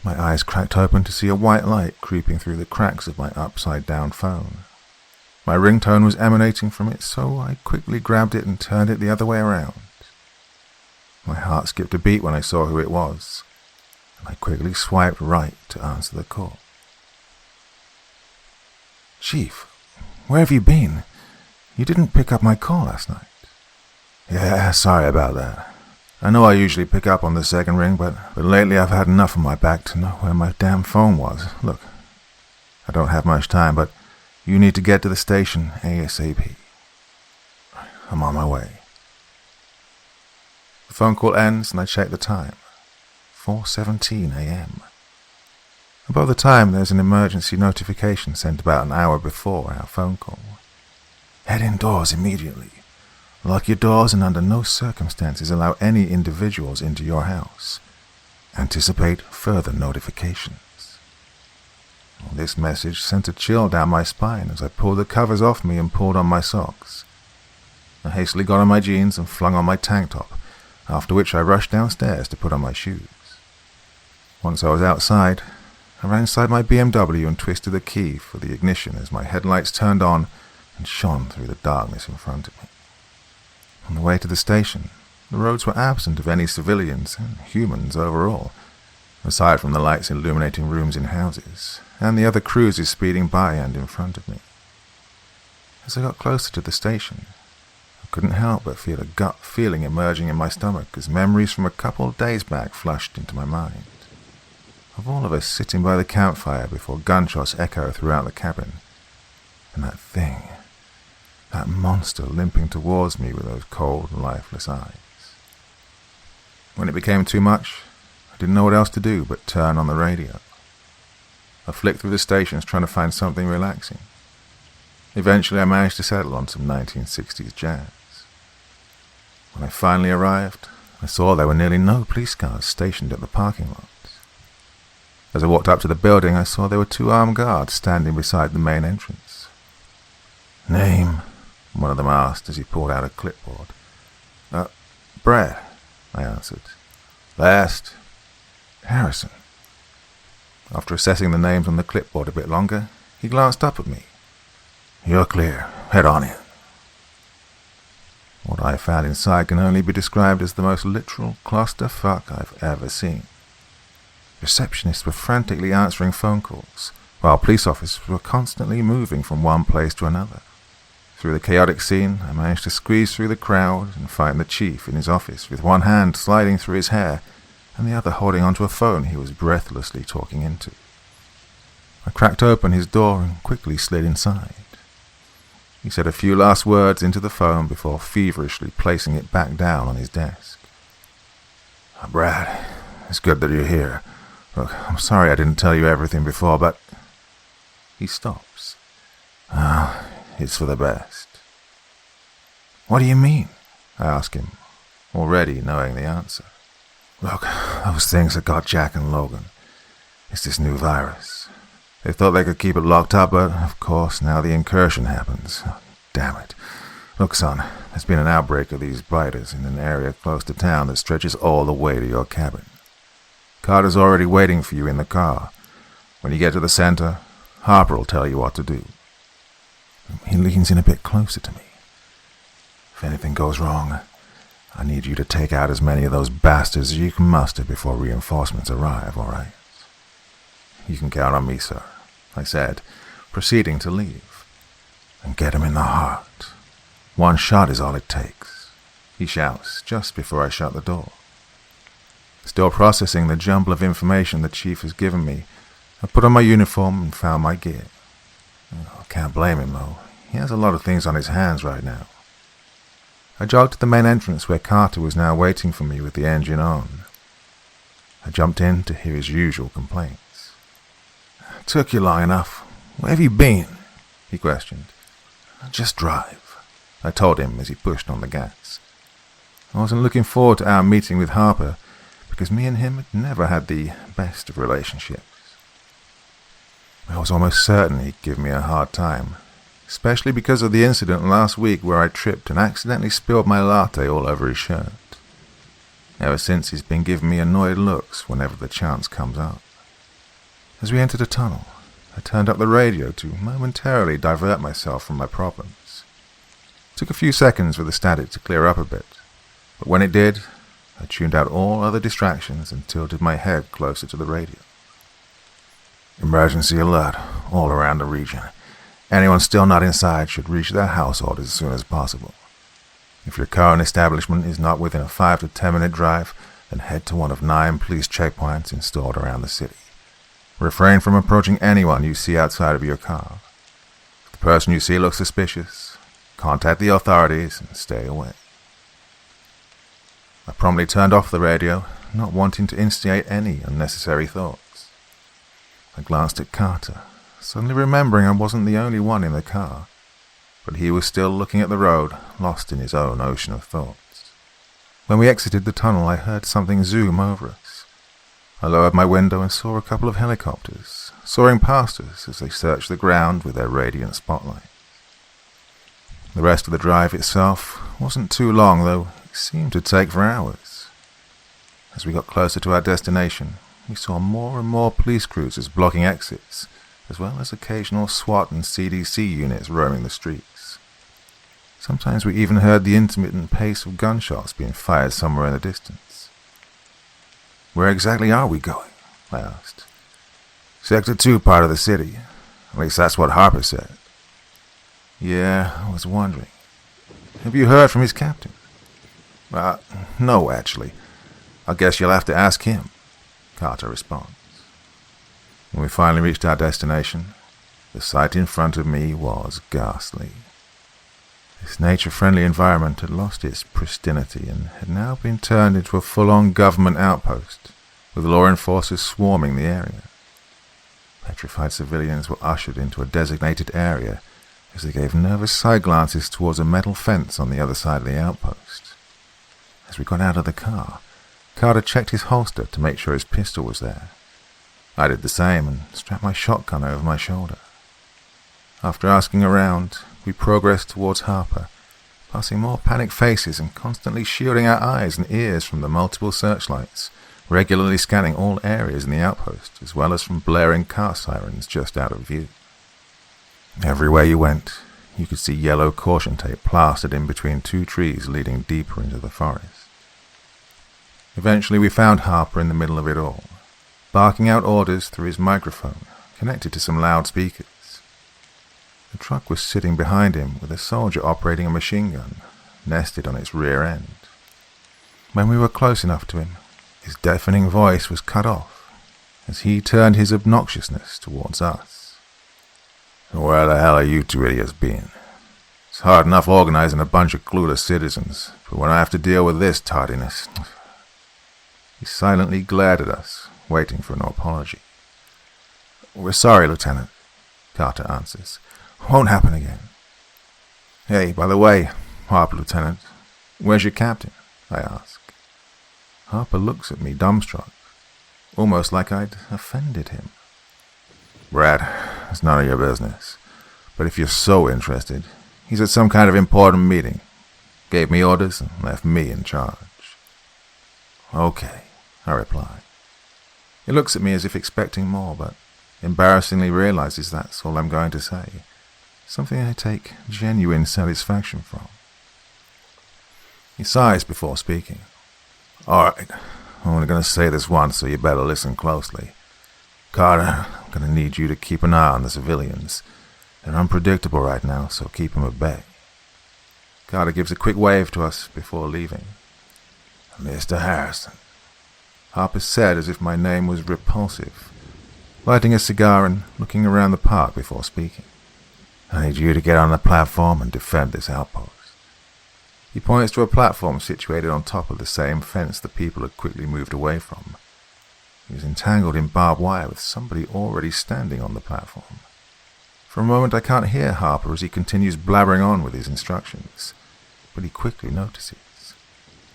My eyes cracked open to see a white light creeping through the cracks of my upside-down phone. My ringtone was emanating from it, so I quickly grabbed it and turned it the other way around. My heart skipped a beat when I saw who it was, and I quickly swiped right to answer the call. Chief, where have you been? You didn't pick up my call last night. Yeah, sorry about that. I know I usually pick up on the second ring, but lately I've had enough on my back to know where my damn phone was. Look, I don't have much time, but you need to get to the station ASAP. I'm on my way. The phone call ends and I check the time. 4:17 a.m. Above the time, there's an emergency notification sent about an hour before our phone call. Head indoors immediately. Lock your doors and under no circumstances allow any individuals into your house. Anticipate further notifications. This message sent a chill down my spine as I pulled the covers off me and pulled on my socks. I hastily got on my jeans and flung on my tank top, after which I rushed downstairs to put on my shoes. Once I was outside, I ran inside my BMW and twisted the key for the ignition as my headlights turned on and shone through the darkness in front of me. On the way to the station, the roads were absent of any civilians and humans overall, aside from the lights illuminating rooms in houses, and the other cruisers speeding by and in front of me. As I got closer to the station, I couldn't help but feel a gut feeling emerging in my stomach as memories from a couple of days back flashed into my mind. Of all of us sitting by the campfire before gunshots echo throughout the cabin, and that thing, that monster limping towards me with those cold, lifeless eyes. When it became too much, I didn't know what else to do but turn on the radio. I flicked through the stations trying to find something relaxing. Eventually I managed to settle on some 1960s jazz. When I finally arrived, I saw there were nearly no police cars stationed at the parking lot. As I walked up to the building, I saw there were 2 armed guards standing beside the main entrance. Name? One of them asked as he pulled out a clipboard. Brad, I answered. Last? Harrison. After assessing the names on the clipboard a bit longer, he glanced up at me. You're clear. Head on in. What I found inside can only be described as the most literal clusterfuck I've ever seen. Receptionists were frantically answering phone calls, while police officers were constantly moving from one place to another. Through the chaotic scene, I managed to squeeze through the crowd and find the chief in his office with one hand sliding through his hair and the other holding onto a phone he was breathlessly talking into. I cracked open his door and quickly slid inside. He said a few last words into the phone before feverishly placing it back down on his desk. Brad, it's good that you're here. Look, I'm sorry I didn't tell you everything before, but... He stops. It's for the best. What do you mean? I ask him, already knowing the answer. Look, those things that got Jack and Logan. It's this new virus. They thought they could keep it locked up, but of course now the incursion happens. Damn it. Look, son, there's been an outbreak of these biters in an area close to town that stretches all the way to your cabin. Carter's already waiting for you in the car. When you get to the center, Harper will tell you what to do. He leans in a bit closer to me. If anything goes wrong, I need you to take out as many of those bastards as you can muster before reinforcements arrive, all right? You can count on me, sir. I said, proceeding to leave. "And get him in the heart. One shot is all it takes," he shouts just before I shut the door. Still processing the jumble of information the chief has given me, I put on my uniform and found my gear. I can't blame him, though. He has a lot of things on his hands right now. I jogged to the main entrance where Carter was now waiting for me with the engine on. I jumped in to hear his usual complaints. "Took you long enough. Where have you been?" he questioned. "Just drive," I told him as he pushed on the gas. I wasn't looking forward to our meeting with Harper because me and him had never had the best of relationships. I was almost certain he'd give me a hard time, especially because of the incident last week where I tripped and accidentally spilled my latte all over his shirt. Ever since, he's been giving me annoyed looks whenever the chance comes up. As we entered a tunnel, I turned up the radio to momentarily divert myself from my problems. It took a few seconds for the static to clear up a bit, but when it did, I tuned out all other distractions and tilted my head closer to the radio. "Emergency alert all around the region. Anyone still not inside should reach their household as soon as possible. If your current establishment is not within a 5 to 10 minute drive, then head to one of 9 police checkpoints installed around the city. Refrain from approaching anyone you see outside of your car. If the person you see looks suspicious, contact the authorities and stay away." I promptly turned off the radio, not wanting to instigate any unnecessary thoughts. I glanced at Carter, suddenly remembering I wasn't the only one in the car, but he was still looking at the road, lost in his own ocean of thoughts. When we exited the tunnel, I heard something zoom over us. I lowered my window and saw a couple of helicopters, soaring past us as they searched the ground with their radiant spotlights. The rest of the drive itself wasn't too long, though it seemed to take for hours. As we got closer to our destination, we saw more and more police cruisers blocking exits, as well as occasional SWAT and CDC units roaming the streets. Sometimes we even heard the intermittent pace of gunshots being fired somewhere in the distance. "Where exactly are we going?" I asked. "Sector 2 part of the city. At least that's what Harper said." "Yeah, I was wondering. Have you heard from his captain?" No, actually. I guess you'll have to ask him," Carter responds. When we finally reached our destination, the sight in front of me was ghastly. This nature-friendly environment had lost its pristinity and had now been turned into a full-on government outpost, with law enforcers swarming the area. Petrified civilians were ushered into a designated area as they gave nervous side glances towards a metal fence on the other side of the outpost. As we got out of the car, Carter checked his holster to make sure his pistol was there. I did the same and strapped my shotgun over my shoulder. After asking around, we progressed towards Harper, passing more panicked faces and constantly shielding our eyes and ears from the multiple searchlights, regularly scanning all areas in the outpost, as well as from blaring car sirens just out of view. Everywhere you went, you could see yellow caution tape plastered in between 2 trees leading deeper into the forest. Eventually we found Harper in the middle of it all, barking out orders through his microphone, connected to some loudspeakers. The truck was sitting behind him with a soldier operating a machine gun, nested on its rear end. When we were close enough to him, his deafening voice was cut off as he turned his obnoxiousness towards us. "Where the hell are you 2 idiots been? It's hard enough organizing a bunch of clueless citizens, but when I have to deal with this tardiness..." He silently glared at us, waiting for an apology. "We're sorry, Lieutenant," Carter answers. "Won't happen again." "Hey, by the way, Harper, Lieutenant, where's your captain?" I ask. Harper looks at me dumbstruck, almost like I'd offended him. "Brad, it's none of your business. But if you're so interested, he's at some kind of important meeting. Gave me orders and left me in charge." "Okay," I reply. He looks at me as if expecting more, but embarrassingly realizes that's all I'm going to say, something I take genuine satisfaction from. He sighs before speaking. "All right, I'm only going to say this once, so you better listen closely. Carter, Gonna need you to keep an eye on the civilians. They're unpredictable right now, so keep 'em at bay. Carter gives a quick wave to us before leaving. Mr. Harrison. Harper said as if my name was repulsive, lighting a cigar and looking around the park before speaking. I need you to get on the platform and defend this outpost. He points to a platform situated on top of the same fence the people had quickly moved away from. He was entangled in barbed wire with somebody already standing on the platform. For a moment I can't hear Harper as he continues blabbering on with his instructions, but he quickly notices.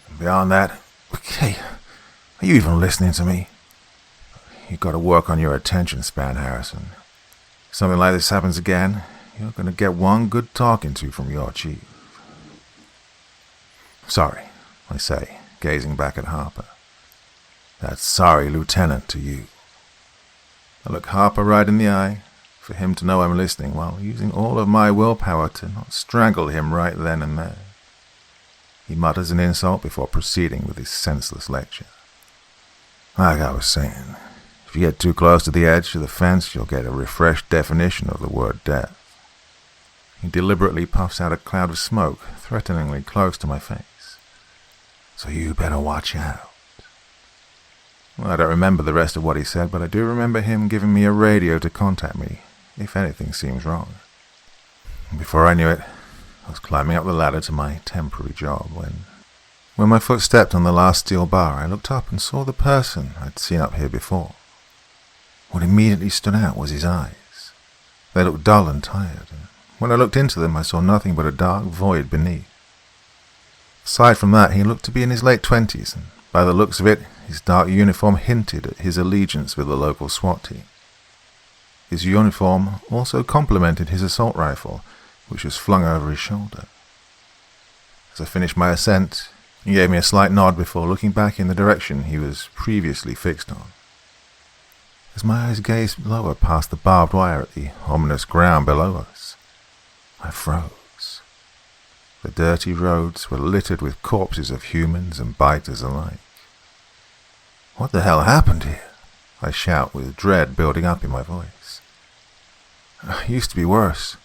And beyond that, okay, are you even listening to me? You've got to work on your attention span, Harrison. If something like this happens again, you're going to get one good talking to from your chief. Sorry, I say, gazing back at Harper. That's sorry, Lieutenant, to you. I look Harper right in the eye, for him to know I'm listening, while using all of my willpower to not strangle him right then and there. He mutters an insult before proceeding with his senseless lecture. Like I was saying, if you get too close to the edge of the fence, you'll get a refreshed definition of the word death. He deliberately puffs out a cloud of smoke, threateningly close to my face. So you better watch out. Well, I don't remember the rest of what he said, but I do remember him giving me a radio to contact me, if anything seems wrong. Before I knew it, I was climbing up the ladder to my temporary job when my foot stepped on the last steel bar. I looked up and saw the person I'd seen up here before. What immediately stood out was his eyes. They looked dull and tired, and when I looked into them I saw nothing but a dark void beneath. Aside from that, he looked to be in his late 20s, and by the looks of it, his dark uniform hinted at his allegiance with the local SWAT team. His uniform also complemented his assault rifle, which was flung over his shoulder. As I finished my ascent, he gave me a slight nod before looking back in the direction he was previously fixed on. As my eyes gazed lower past the barbed wire at the ominous ground below us, I froze. The dirty roads were littered with corpses of humans and biters alike. What the hell happened here? I shout with dread building up in my voice. It used to be worse.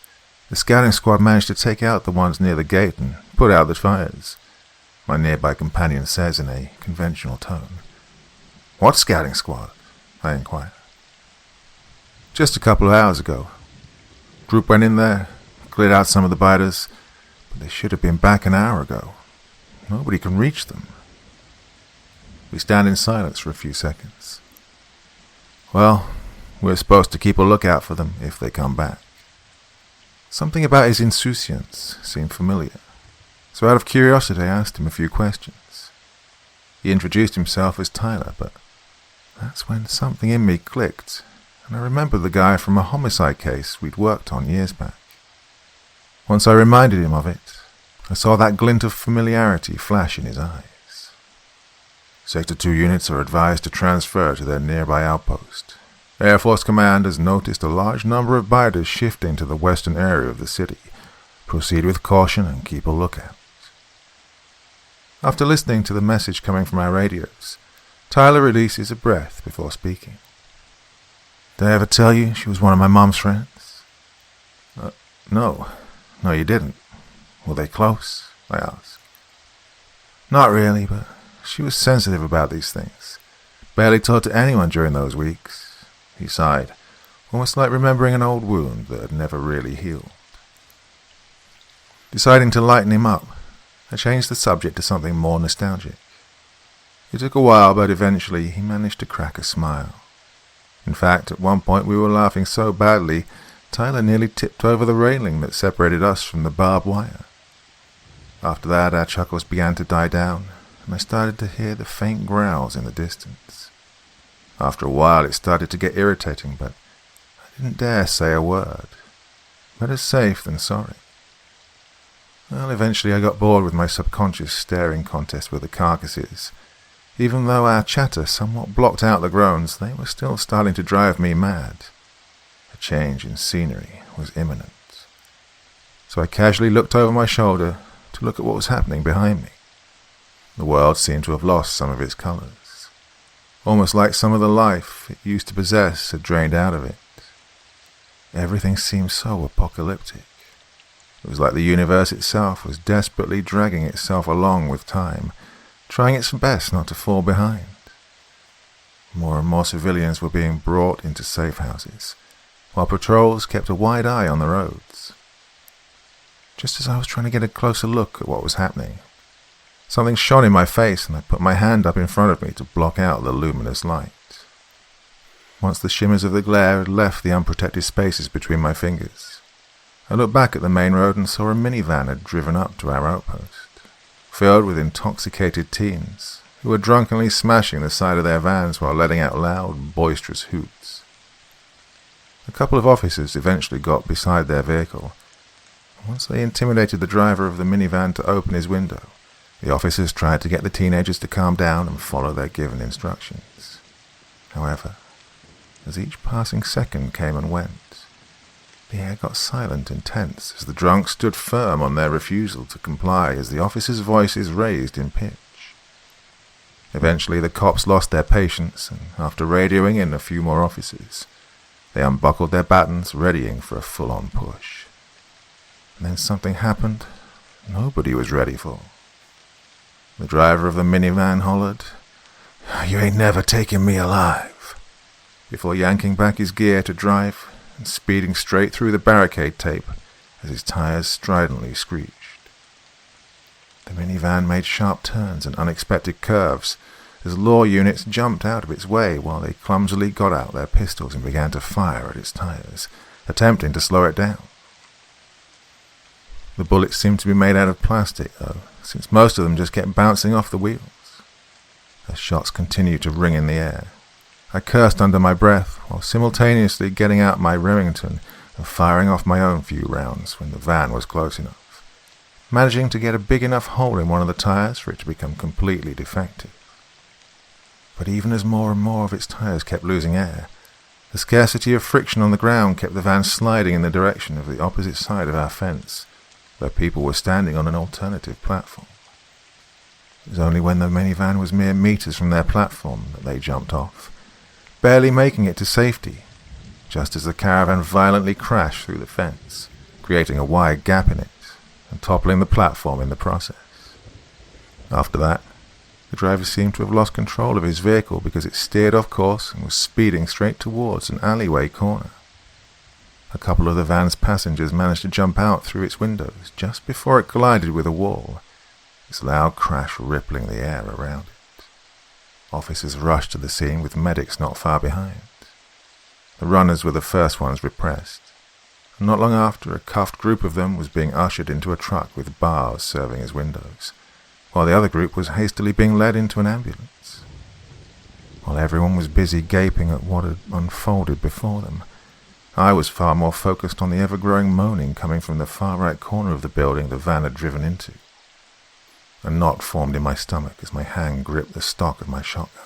The scouting squad managed to take out the ones near the gate and put out the fires, my nearby companion says in a conventional tone. What scouting squad? I inquire. Just a couple of hours ago. Group went in there, cleared out some of the biters, but they should have been back an hour ago. Nobody can reach them. We stand in silence for a few seconds. Well, we're supposed to keep a lookout for them if they come back. Something about his insouciance seemed familiar, so out of curiosity I asked him a few questions. He introduced himself as Tyler, but that's when something in me clicked, and I remembered the guy from a homicide case we'd worked on years back. Once I reminded him of it, I saw that glint of familiarity flash in his eyes. Sector 2 units are advised to transfer to their nearby outpost. Air Force Command has noticed a large number of biters shifting to the western area of the city. Proceed with caution and keep a lookout. After listening to the message coming from our radios, Tyler releases a breath before speaking. Did I ever tell you she was one of my mom's friends? No, you didn't. Were they close? I asked. Not really, but she was sensitive about these things. Barely talked to anyone during those weeks. He sighed, almost like remembering an old wound that had never really healed. Deciding to lighten him up, I changed the subject to something more nostalgic. It took a while, but eventually he managed to crack a smile. In fact, at one point we were laughing so badly, Tyler nearly tipped over the railing that separated us from the barbed wire. After that, our chuckles began to die down, and I started to hear the faint growls in the distance. After a while, it started to get irritating, but I didn't dare say a word. Better safe than sorry. Well, eventually I got bored with my subconscious staring contest with the carcasses. Even though our chatter somewhat blocked out the groans, they were still starting to drive me mad. A change in scenery was imminent. So I casually looked over my shoulder to look at what was happening behind me. The world seemed to have lost some of its colors. Almost like some of the life it used to possess had drained out of it. Everything seemed so apocalyptic. It was like the universe itself was desperately dragging itself along with time, trying its best not to fall behind. More and more civilians were being brought into safe houses, while patrols kept a wide eye on the roads. Just as I was trying to get a closer look at what was happening, something shone in my face and I put my hand up in front of me to block out the luminous light. Once the shimmers of the glare had left the unprotected spaces between my fingers, I looked back at the main road and saw a minivan had driven up to our outpost, filled with intoxicated teens who were drunkenly smashing the side of their vans while letting out loud, boisterous hoots. A couple of officers eventually got beside their vehicle, and once they intimidated the driver of the minivan to open his window, the officers tried to get the teenagers to calm down and follow their given instructions. However, as each passing second came and went, the air got silent and tense as the drunks stood firm on their refusal to comply as the officers' voices raised in pitch. Eventually the cops lost their patience, and after radioing in a few more officers, they unbuckled their batons, readying for a full-on push. And then something happened nobody was ready for. The driver of the minivan hollered, "You ain't never taking me alive," before yanking back his gear to drive and speeding straight through the barricade tape as his tires stridently screeched. The minivan made sharp turns and unexpected curves as law units jumped out of its way while they clumsily got out their pistols and began to fire at its tires, attempting to slow it down. The bullets seemed to be made out of plastic, though, since most of them just kept bouncing off the wheels. As shots continued to ring in the air, I cursed under my breath while simultaneously getting out my Remington and firing off my own few rounds when the van was close enough, managing to get a big enough hole in one of the tires for it to become completely defective. But even as more and more of its tires kept losing air, the scarcity of friction on the ground kept the van sliding in the direction of the opposite side of our fence, where people were standing on an alternative platform. It was only when the minivan was mere meters from their platform that they jumped off, barely making it to safety, just as the caravan violently crashed through the fence, creating a wide gap in it and toppling the platform in the process. After that, the driver seemed to have lost control of his vehicle because it steered off course and was speeding straight towards an alleyway corner. A couple of the van's passengers managed to jump out through its windows just before it collided with a wall, its loud crash rippling the air around it. Officers rushed to the scene with medics not far behind. The runners were the first ones repressed, and not long after, a cuffed group of them was being ushered into a truck with bars serving as windows, while the other group was hastily being led into an ambulance. While everyone was busy gaping at what had unfolded before them, I was far more focused on the ever-growing moaning coming from the far-right corner of the building the van had driven into. A knot formed in my stomach as my hand gripped the stock of my shotgun.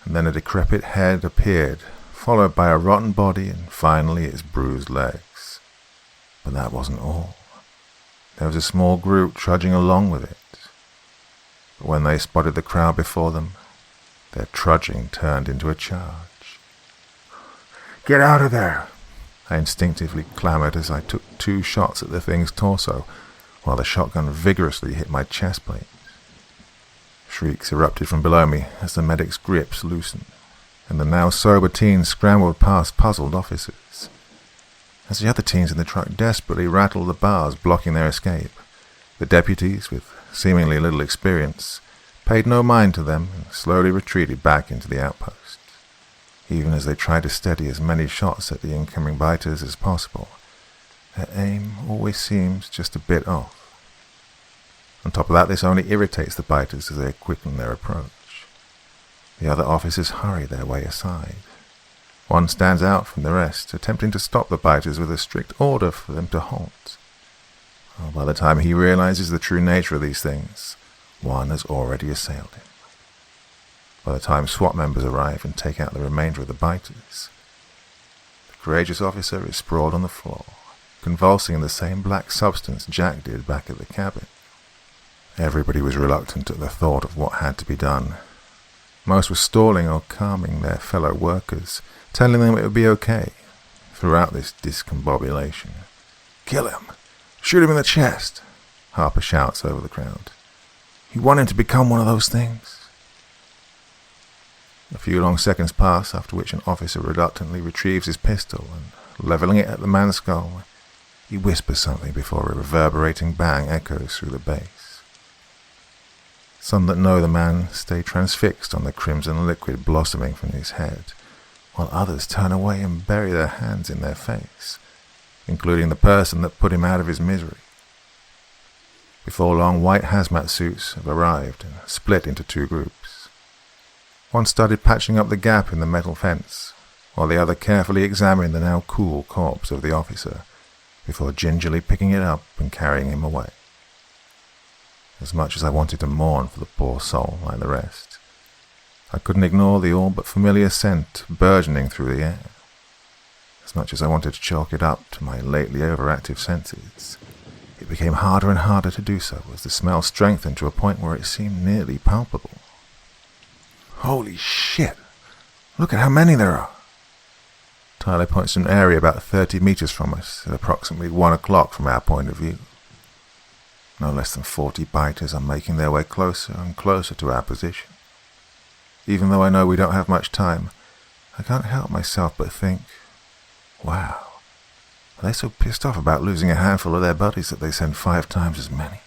And then a decrepit head appeared, followed by a rotten body and finally its bruised legs. But that wasn't all. There was a small group trudging along with it. But when they spotted the crowd before them, their trudging turned into a charge. "Get out of there!" I instinctively clamored as I took 2 shots at the thing's torso, while the shotgun vigorously hit my chest plate. Shrieks erupted from below me as the medic's grips loosened, and the now sober teens scrambled past puzzled officers. As the other teens in the truck desperately rattled the bars blocking their escape, the deputies, with seemingly little experience, paid no mind to them and slowly retreated back into the outpost, even as they tried to steady as many shots at the incoming biters as possible. Their aim always seems just a bit off. On top of that, this only irritates the biters as they quicken their approach. The other officers hurry their way aside. One stands out from the rest, attempting to stop the biters with a strict order for them to halt. By the time he realizes the true nature of these things, one has already assailed him. By the time SWAT members arrive and take out the remainder of the biters, the courageous officer is sprawled on the floor, convulsing in the same black substance Jack did back at the cabin. Everybody was reluctant at the thought of what had to be done. Most were stalling or calming their fellow workers, telling them it would be okay. throughout this discombobulation. "Kill him! Shoot him in the chest!" Harper shouts over the crowd. "You want him to become one of those things?" A few long seconds pass, after which an officer reluctantly retrieves his pistol and, leveling it at the man's skull, he whispers something before a reverberating bang echoes through the base. Some that know the man stay transfixed on the crimson liquid blossoming from his head, while others turn away and bury their hands in their face, including the person that put him out of his misery. Before long, white hazmat suits have arrived and split into two groups. One started patching up the gap in the metal fence, while the other carefully examined the now cool corpse of the officer before gingerly picking it up and carrying him away. As much as I wanted to mourn for the poor soul like the rest, I couldn't ignore the all but familiar scent burgeoning through the air. As much as I wanted to chalk it up to my lately overactive senses, it became harder and harder to do so as the smell strengthened to a point where it seemed nearly palpable. "Holy shit! Look at how many there are!" Tyler points to an area about 30 meters from us at approximately 1 o'clock from our point of view. No less than 40 biters are making their way closer and closer to our position. Even though I know we don't have much time, I can't help myself but think, wow, are they so pissed off about losing a handful of their buddies that they send 5 times as many?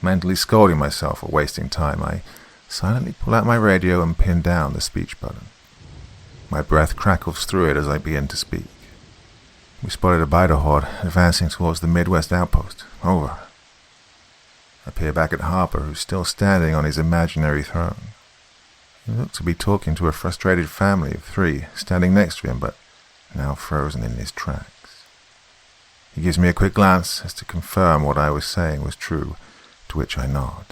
Mentally scolding myself for wasting time, I silently pull out my radio and pin down the speech button. My breath crackles through it as I begin to speak. "We spotted a biter horde advancing towards the Midwest outpost. Over." I peer back at Harper, who's still standing on his imaginary throne. He looked to be talking to a frustrated family of 3 standing next to him, but now frozen in his tracks. He gives me a quick glance as to confirm what I was saying was true, to which I nod.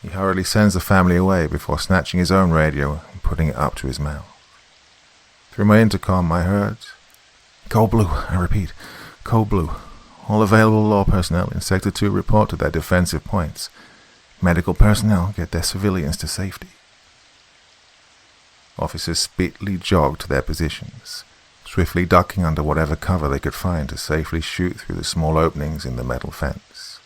He hurriedly sends the family away before snatching his own radio and putting it up to his mouth. Through my intercom I heard, "Code Blue, I repeat, Code Blue. All available law personnel in Sector 2 report to their defensive points. Medical personnel get their civilians to safety." Officers speedily jogged to their positions, swiftly ducking under whatever cover they could find to safely shoot through the small openings in the metal fence.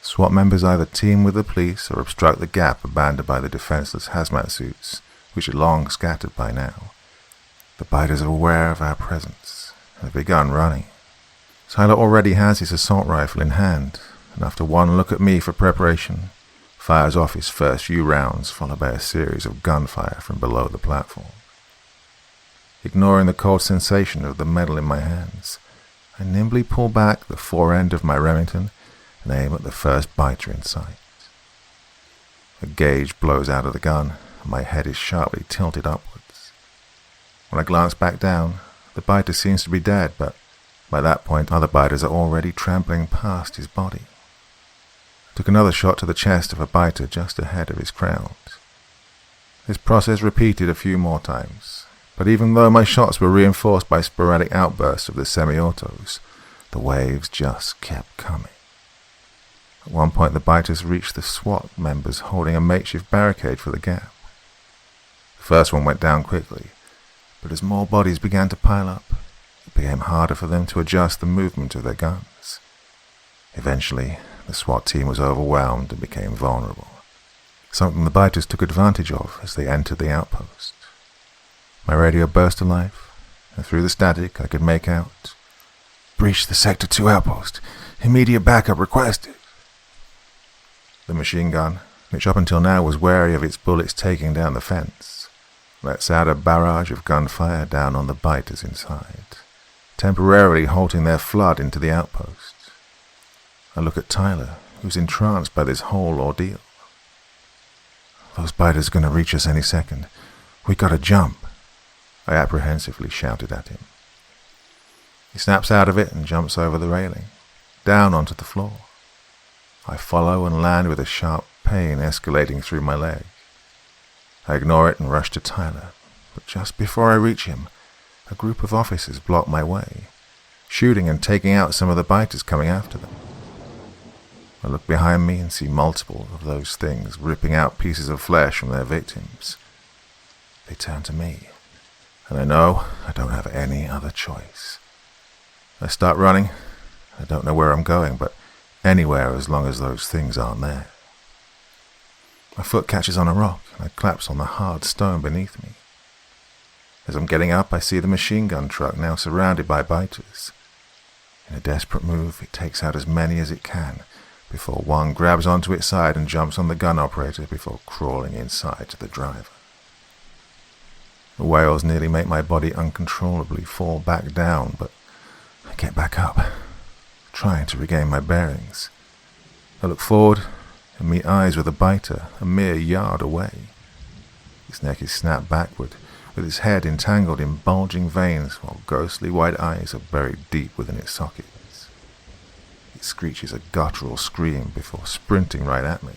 SWAT members either team with the police or obstruct the gap abandoned by the defenseless hazmat suits, which had long scattered by now. The biters are aware of our presence and have begun running. Tyler already has his assault rifle in hand, and after one look at me for preparation, fires off his first few rounds, followed by a series of gunfire from below the platform. Ignoring the cold sensation of the metal in my hands, I nimbly pull back the fore end of my Remington and aim at the first biter in sight. A gauge blows out of the gun, and my head is sharply tilted upwards. When I glance back down, the biter seems to be dead, but by that point other biters are already trampling past his body. I took another shot to the chest of a biter just ahead of his crowd. This process repeated a few more times, but even though my shots were reinforced by sporadic outbursts of the semi-autos, the waves just kept coming. At one point the biters reached the SWAT members holding a makeshift barricade for the gap. The first one went down quickly, but as more bodies began to pile up, it became harder for them to adjust the movement of their guns. Eventually, the SWAT team was overwhelmed and became vulnerable, something the biters took advantage of as they entered the outpost. My radio burst to life, and through the static I could make out, "Breach the Sector 2 outpost. Immediate backup requested." The machine gun, which up until now was wary of its bullets taking down the fence, lets out a barrage of gunfire down on the biters inside, temporarily halting their flood into the outpost. I look at Tyler, who's entranced by this whole ordeal. "Those biters are going to reach us any second. We gotta jump," I apprehensively shouted at him. He snaps out of it and jumps over the railing, down onto the floor. I follow and land with a sharp pain escalating through my leg. I ignore it and rush to Tyler, but just before I reach him, a group of officers block my way, shooting and taking out some of the biters coming after them. I look behind me and see multiple of those things ripping out pieces of flesh from their victims. They turn to me. and I know I don't have any other choice. I start running. I don't know where I'm going, but anywhere as long as those things aren't there. My foot catches on a rock, and I collapse on the hard stone beneath me. As I'm getting up, I see the machine gun truck now surrounded by biters. In a desperate move, it takes out as many as it can, before one grabs onto its side and jumps on the gun operator before crawling inside to the driver. The wails nearly make my body uncontrollably fall back down, but I get back up, trying to regain my bearings. I look forward and meet eyes with a biter a mere yard away. His neck is snapped backward, with his head entangled in bulging veins while ghostly white eyes are buried deep within its sockets. It screeches a guttural scream before sprinting right at me.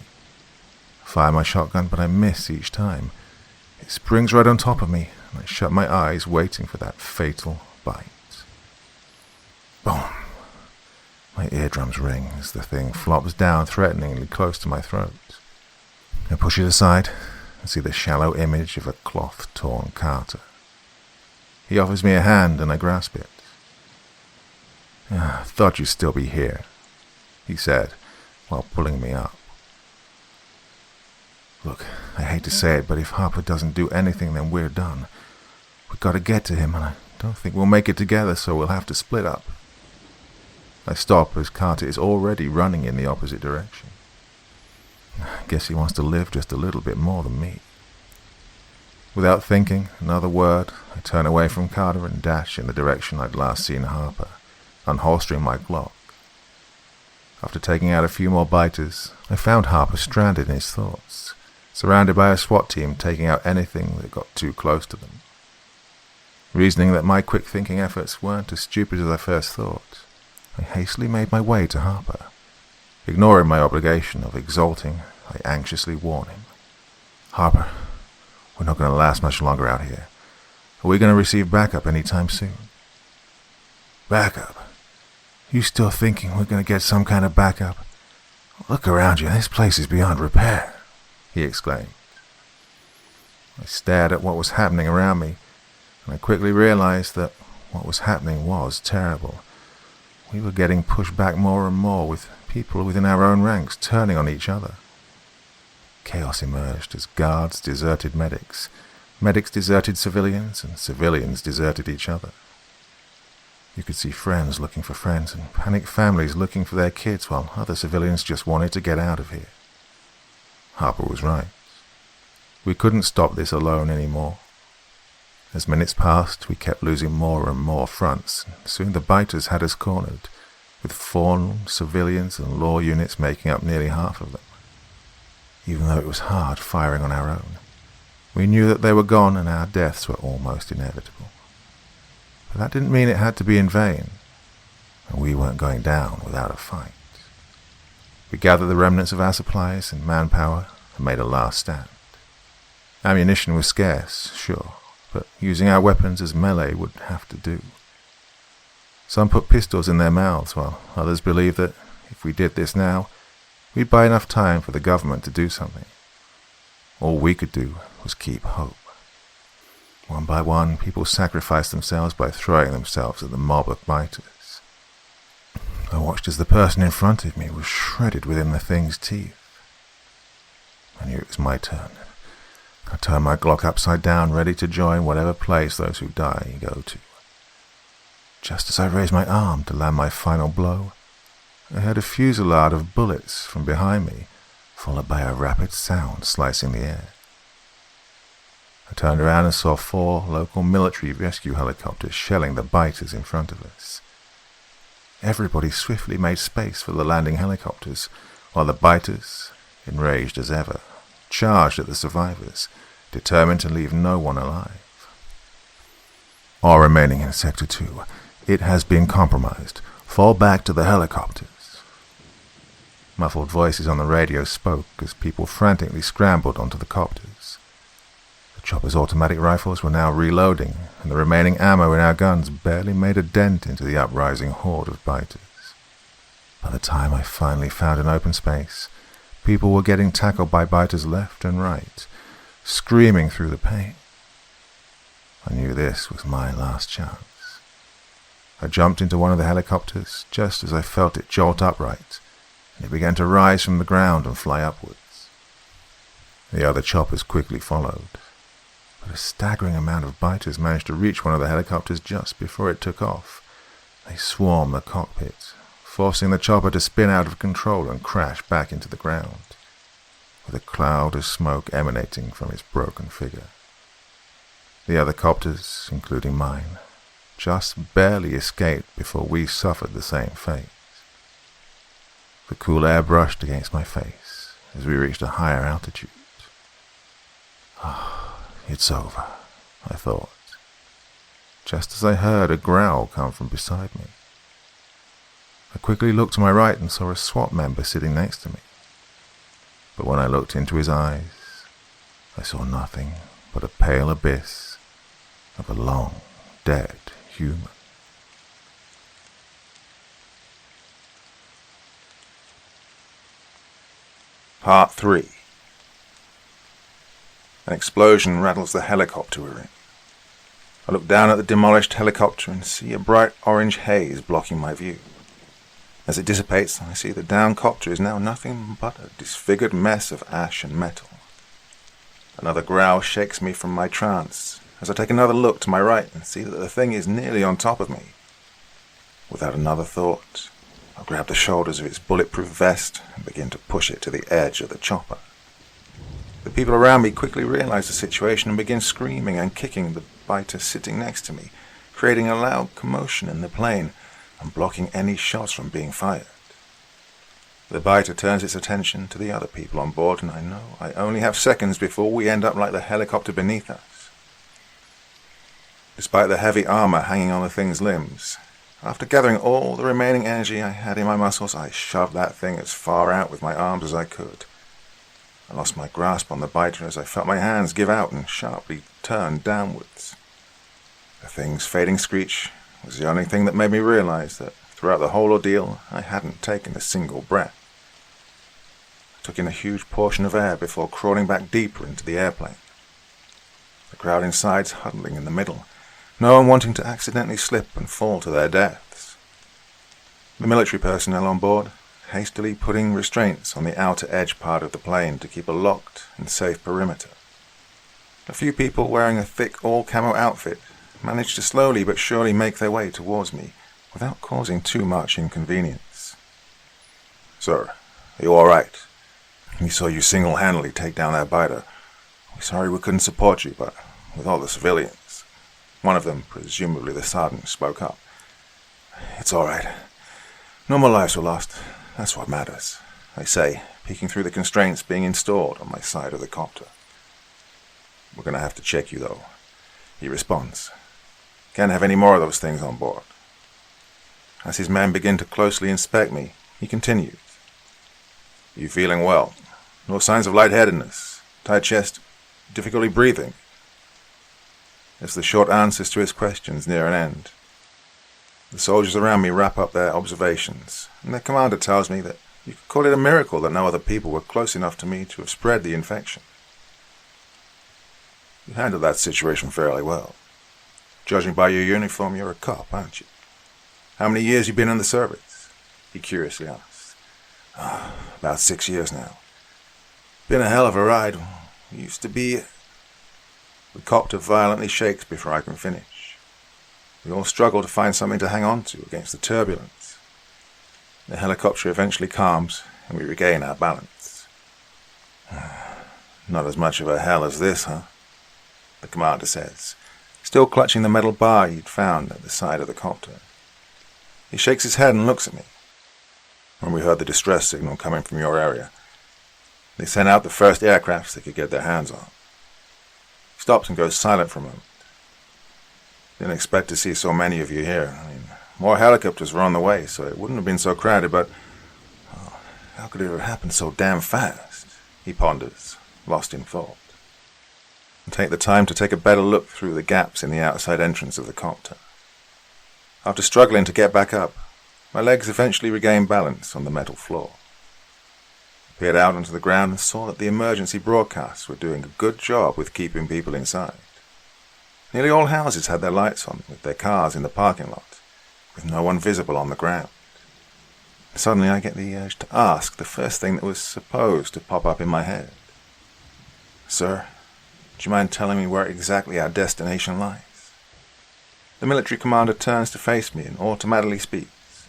I fire my shotgun, but I miss each time. It springs right on top of me, and I shut my eyes waiting for that fatal bite. Boom! My eardrums ring as the thing flops down threateningly close to my throat. I push it aside and see the shallow image of a cloth-torn Carter. He offers me a hand and I grasp it. "Thought you'd still be here," he said while pulling me up. "Look, I hate to say it, but if Harper doesn't do anything, then we're done. We've got to get to him, and I don't think we'll make it together, so we'll have to split up." I stop as Carter is already running in the opposite direction. I guess he wants to live just a little bit more than me. Without thinking another word, I turn away from Carter and dash in the direction I'd last seen Harper, unholstering my Glock. After taking out a few more biters, I found Harper stranded in his thoughts, surrounded by a SWAT team taking out anything that got too close to them. Reasoning that my quick-thinking efforts weren't as stupid as I first thought, I hastily made my way to Harper. Ignoring my obligation of exulting, I anxiously warn him. "Harper, we're not going to last much longer out here. Are we going to receive backup anytime soon?" "Backup? You still thinking we're going to get some kind of backup? Look around you, this place is beyond repair," he exclaimed. I stared at what was happening around me, and I quickly realized that what was happening was terrible. We were getting pushed back more and more, with people within our own ranks turning on each other. Chaos emerged as guards deserted medics, medics deserted civilians, and civilians deserted each other. You could see friends looking for friends and panicked families looking for their kids, while other civilians just wanted to get out of here. Harper was right. We couldn't stop this alone anymore. As minutes passed, we kept losing more and more fronts, and soon the biters had us cornered, with fallen civilians and law units making up nearly half of them. Even though it was hard firing on our own, we knew that they were gone and our deaths were almost inevitable. But that didn't mean it had to be in vain, and we weren't going down without a fight. We gathered the remnants of our supplies and manpower and made a last stand. Ammunition was scarce, sure, but using our weapons as melee would have to do. Some put pistols in their mouths, while others believed that if we did this now, we'd buy enough time for the government to do something. All we could do was keep hope. One by one, people sacrificed themselves by throwing themselves at the mob of biters. I watched as the person in front of me was shredded within the thing's teeth. I knew it was my turn. I turned my Glock upside down, ready to join whatever place those who die go to. Just as I raised my arm to land my final blow, I heard a fusillade of bullets from behind me, followed by a rapid sound slicing the air. I turned around and saw 4 local military rescue helicopters shelling the biters in front of us. Everybody swiftly made space for the landing helicopters, while the biters, enraged as ever, charged at the survivors, determined to leave no one alive. "All remaining in Sector 2, it has been compromised. Fall back to the helicopters." Muffled voices on the radio spoke as people frantically scrambled onto the copters. The chopper's automatic rifles were now reloading, and the remaining ammo in our guns barely made a dent into the uprising horde of biters. By the time I finally found an open space, people were getting tackled by biters left and right, screaming through the pain. I knew this was my last chance. I jumped into one of the helicopters just as I felt it jolt upright, and it began to rise from the ground and fly upwards. The other choppers quickly followed, but a staggering amount of biters managed to reach one of the helicopters just before it took off. They swarmed the cockpit, forcing the chopper to spin out of control and crash back into the ground, with a cloud of smoke emanating from its broken figure. The other copters, including mine, just barely escaped before we suffered the same fate. The cool air brushed against my face as we reached a higher altitude. It's over, I thought, just as I heard a growl come from beside me. I quickly looked to my right and saw a SWAT member sitting next to me. But when I looked into his eyes, I saw nothing but a pale abyss of a long, dead human. Part 3. An explosion rattles the helicopter we're in. I look down at the demolished helicopter and see a bright orange haze blocking my view. As it dissipates, I see the downed copter is now nothing but a disfigured mess of ash and metal. Another growl shakes me from my trance as I take another look to my right and see that the thing is nearly on top of me. Without another thought, I grab the shoulders of its bulletproof vest and begin to push it to the edge of the chopper. The people around me quickly realize the situation and begin screaming and kicking the biter sitting next to me, creating a loud commotion in the plane and blocking any shots from being fired. The biter turns its attention to the other people on board, and I know I only have seconds before we end up like the helicopter beneath us. Despite the heavy armor hanging on the thing's limbs, after gathering all the remaining energy I had in my muscles, I shoved that thing as far out with my arms as I could. I lost my grasp on the biter as I felt my hands give out and sharply turn downwards. The thing's fading screech was the only thing that made me realize that throughout the whole ordeal I hadn't taken a single breath. I took in a huge portion of air before crawling back deeper into the airplane. The crowd inside's huddling in the middle, no one wanting to accidentally slip and fall to their deaths. The military personnel on board hastily putting restraints on the outer edge part of the plane to keep a locked and safe perimeter. A few people wearing a thick all-camo outfit managed to slowly but surely make their way towards me without causing too much inconvenience. "Sir, are you all right? We saw you single-handedly take down that biter. We're sorry we couldn't support you, but with all the civilians..." One of them, presumably the sergeant, spoke up. "It's all right. No more lives were lost. That's what matters," I say, peeking through the constraints being installed on my side of the copter. "We're going to have to check you, though," he responds. "Can't have any more of those things on board." As his men begin to closely inspect me, he continues. "You feeling well? No signs of lightheadedness, tight chest, difficulty breathing?" As the short answers to his questions near an end, the soldiers around me wrap up their observations, and their commander tells me that you could call it a miracle that no other people were close enough to me to have spread the infection. "You handled that situation fairly well. Judging by your uniform, you're a cop, aren't you? How many years you been in the service?" he curiously asked. About 6 years now. Been a hell of a ride. We used to be..." The copter violently shakes before I can finish. We all struggle to find something to hang on to against the turbulence. The helicopter eventually calms, and we regain our balance. "Not as much of a hell as this, huh?" the commander says, still clutching the metal bar he'd found at the side of the copter. He shakes his head and looks at me. "When we heard the distress signal coming from your area, they sent out the first aircrafts they could get their hands on." He stops and goes silent for a moment. "Didn't expect to see so many of you here. More helicopters were on the way, so it wouldn't have been so crowded, but how could it have happened so damn fast?" he ponders, lost in thought. And take the time to take a better look through the gaps in the outside entrance of the copter. After struggling to get back up, my legs eventually regained balance on the metal floor. I peered out onto the ground and saw that the emergency broadcasts were doing a good job with keeping people inside. Nearly all houses had their lights on, with their cars in the parking lot, with no one visible on the ground. Suddenly I get the urge to ask the first thing that was supposed to pop up in my head. "Sir, do you mind telling me where exactly our destination lies?" The military commander turns to face me and automatically speaks.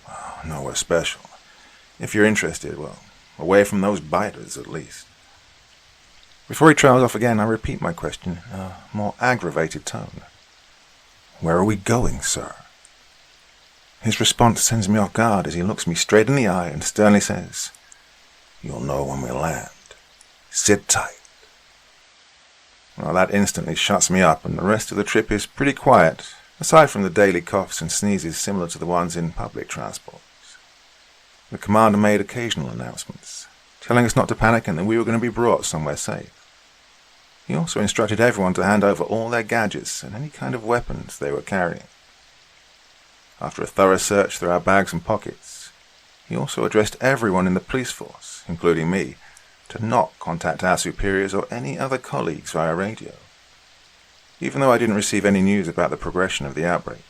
"Oh, nowhere special. If you're interested, well, away from those biters at least." Before he trails off again, I repeat my question in a more aggravated tone. "Where are we going, sir?" His response sends me off guard as he looks me straight in the eye and sternly says, "You'll know when we land. Sit tight." Well, that instantly shuts me up, and the rest of the trip is pretty quiet, aside from the daily coughs and sneezes similar to the ones in public transports. The commander made occasional announcements, telling us not to panic and that we were going to be brought somewhere safe. He also instructed everyone to hand over all their gadgets and any kind of weapons they were carrying. After a thorough search through our bags and pockets, he also addressed everyone in the police force, including me, to not contact our superiors or any other colleagues via radio. Even though I didn't receive any news about the progression of the outbreak,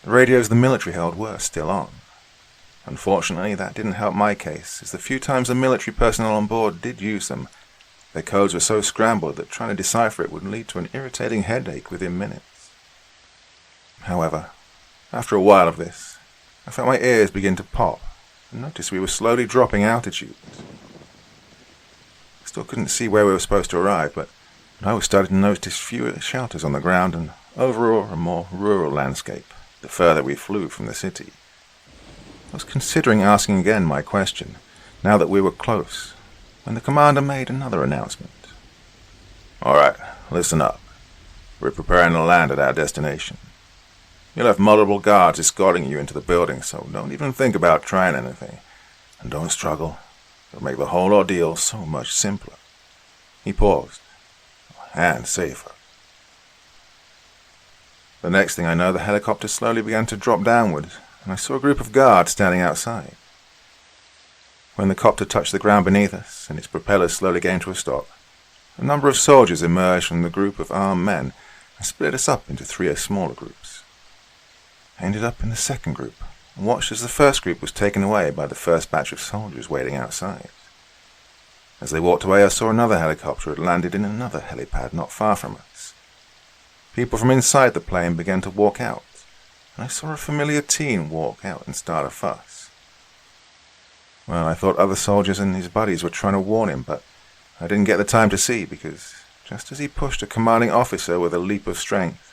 the radios the military held were still on. Unfortunately, that didn't help my case, as the few times the military personnel on board did use them, their codes were so scrambled that trying to decipher it would lead to an irritating headache within minutes. However, after a while of this, I felt my ears begin to pop and noticed we were slowly dropping altitude. I still couldn't see where we were supposed to arrive, but I was starting to notice fewer shelters on the ground and overall a more rural landscape the further we flew from the city. I was considering asking again my question, now that we were close, when the commander made another announcement. "All right, listen up. We're preparing to land at our destination. You'll have multiple guards escorting you into the building, so don't even think about trying anything. And don't struggle. It'll make the whole ordeal so much simpler." He paused. "And safer." The next thing I know, the helicopter slowly began to drop downward, and I saw a group of guards standing outside. When the copter touched the ground beneath us, and its propellers slowly came to a stop, a number of soldiers emerged from the group of armed men and split us up into 3 smaller groups. I ended up in the second group and watched as the first group was taken away by the first batch of soldiers waiting outside. As they walked away, I saw another helicopter had landed in another helipad not far from us. People from inside the plane began to walk out, and I saw a familiar teen walk out and start a fuss. Well, I thought other soldiers and his buddies were trying to warn him, but I didn't get the time to see because just as he pushed a commanding officer with a leap of strength,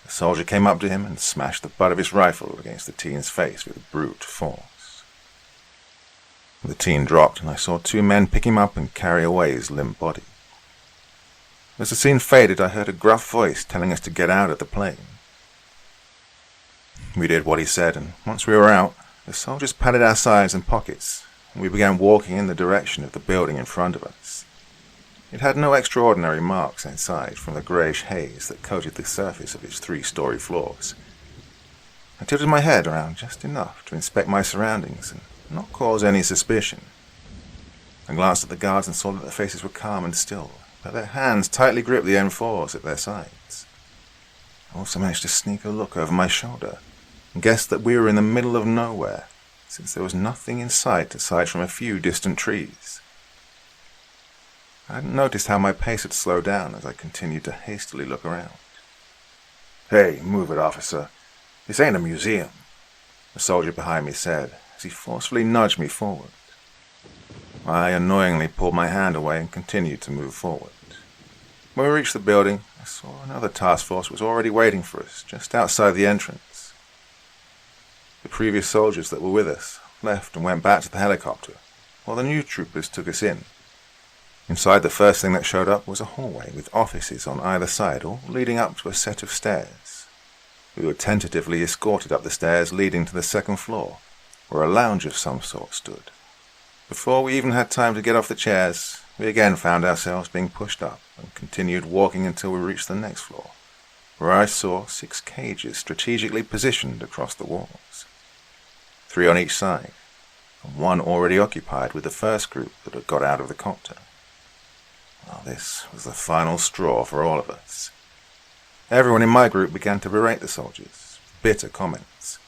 the soldier came up to him and smashed the butt of his rifle against the teen's face with brute force. The teen dropped, and I saw 2 men pick him up and carry away his limp body. As the scene faded, I heard a gruff voice telling us to get out of the plane. We did what he said, and once we were out, the soldiers patted our sides and pockets, and we began walking in the direction of the building in front of us. It had no extraordinary marks outside from the greyish haze that coated the surface of its 3-story floors. I tilted my head around just enough to inspect my surroundings and not cause any suspicion. I glanced at the guards and saw that their faces were calm and still, but their hands tightly gripped the M4s at their sides. I also managed to sneak a look over my shoulder and guessed that we were in the middle of nowhere, since there was nothing in sight aside from a few distant trees. I hadn't noticed how my pace had slowed down as I continued to hastily look around. "Hey, move it, officer. This ain't a museum," the soldier behind me said as he forcefully nudged me forward. I annoyingly pulled my hand away and continued to move forward. When we reached the building, I saw another task force was already waiting for us just outside the entrance. The previous soldiers that were with us left and went back to the helicopter, while the new troopers took us in. Inside, the first thing that showed up was a hallway with offices on either side, all leading up to a set of stairs. We were tentatively escorted up the stairs leading to the second floor, where a lounge of some sort stood. Before we even had time to get off the chairs, we again found ourselves being pushed up and continued walking until we reached the next floor, where I saw 6 cages strategically positioned across the walls, 3 on each side, and 1 already occupied with the first group that had got out of the copter. Well, this was the final straw for all of us. everyone in my group began to berate the soldiers, bitter comments,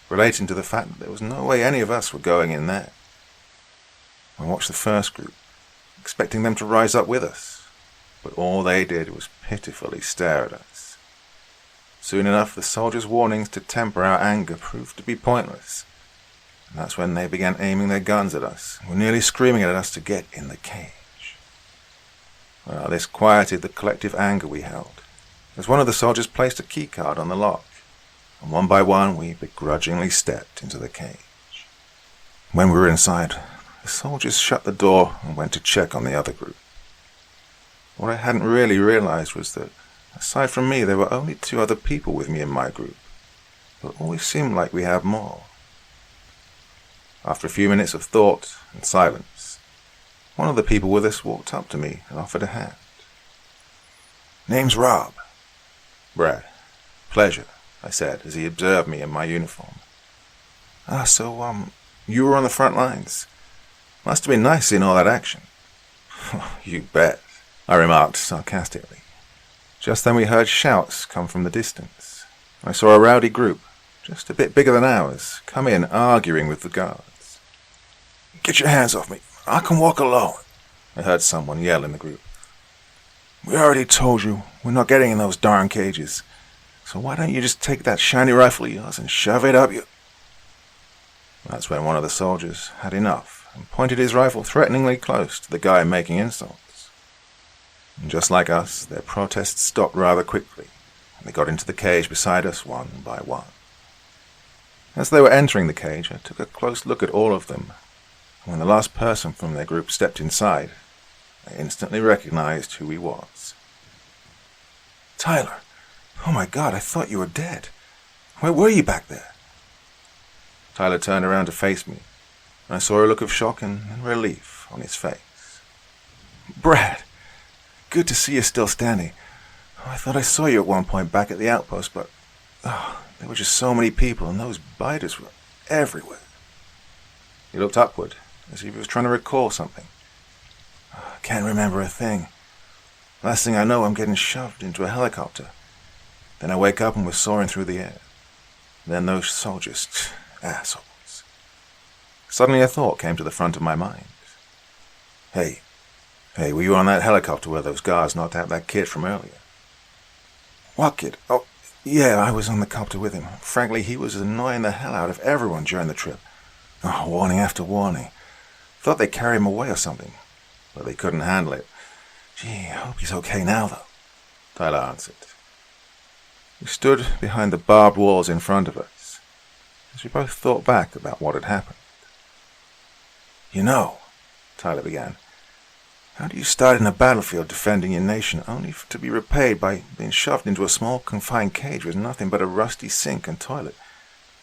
relating to the fact that there was no way any of us were going in there. I watched the first group, expecting them to rise up with us, but all they did was pitifully stare at us. Soon enough, the soldiers' warnings to temper our anger proved to be pointless, and that's when they began aiming their guns at us, and were nearly screaming at us to get in the cage. Well, this quieted the collective anger we held, as one of the soldiers placed a key card on the lock, and one by one we begrudgingly stepped into the cage. When we were inside, the soldiers shut the door and went to check on the other group. What I hadn't really realized was that, aside from me, there were only 2 other people with me in my group, but it always seemed like we had more. After a few minutes of thought and silence, one of the people with us walked up to me and offered a hand. Name's Rob. "Brad, pleasure," I said as he observed me in my uniform. So you were on the front lines. Must have been nice seeing all that action." "You bet," I remarked sarcastically. Just then we heard shouts come from the distance. I saw a rowdy group, just a bit bigger than ours, come in arguing with the guards. "Get your hands off me. I can walk alone," I heard someone yell in the group. "We already told you we're not getting in those darn cages. So why don't you just take that shiny rifle of yours and shove it up your—" That's when one of the soldiers had enough and pointed his rifle threateningly close to the guy making insults. And just like us, their protests stopped rather quickly, and they got into the cage beside us one by one. As they were entering the cage, I took a close look at all of them, and when the last person from their group stepped inside, I instantly recognized who he was. "Tyler, oh my God, I thought you were dead. Where were you back there?" Tyler turned around to face me, and I saw a look of shock and relief on his face. "Brad, good to see you still standing. I thought I saw you at one point back at the outpost, but there were just so many people, and those biters were everywhere." He looked upward, as if he was trying to recall something. "I can't remember a thing. Last thing I know, I'm getting shoved into a helicopter. Then I wake up and we're soaring through the air. Then those soldiers, assholes." Suddenly a thought came to the front of my mind. Hey, were you on that helicopter where those guards knocked out that kid from earlier?" "What kid?" "Oh, yeah, I was on the copter with him. Frankly, he was annoying the hell out of everyone during the trip. Warning after warning. Thought they carried him away or something, but they couldn't handle it. Gee, I hope he's okay now, though," Tyler answered. We stood behind the barbed walls in front of us, as we both thought back about what had happened. "You know," Tyler began, "how do you start in a battlefield defending your nation only to be repaid by being shoved into a small confined cage with nothing but a rusty sink and toilet?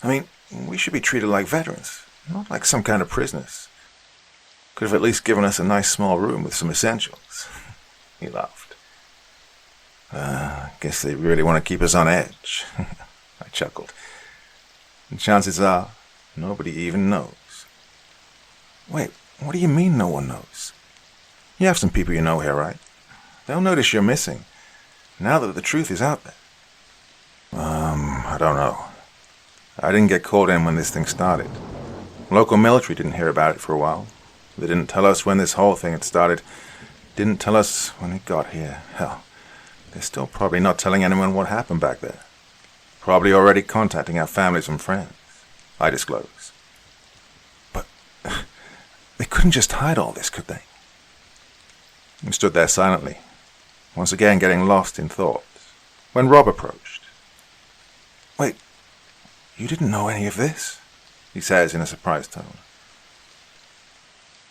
I mean, we should be treated like veterans, not like some kind of prisoners. Could have at least given us a nice small room with some essentials." He laughed. Guess they really want to keep us on edge." I chuckled. "And chances are, nobody even knows." "Wait, what do you mean no one knows? You have some people you know here, right? They'll notice you're missing, now that the truth is out there." I don't know. I didn't get called in when this thing started. Local military didn't hear about it for a while. They didn't tell us when this whole thing had started. Didn't tell us when it got here. Hell, they're still probably not telling anyone what happened back there. Probably already contacting our families and friends, I disclose. "But they couldn't just hide all this, could they?" We stood there silently, once again getting lost in thought, when Rob approached. "Wait, you didn't know any of this?" he says in a surprised tone.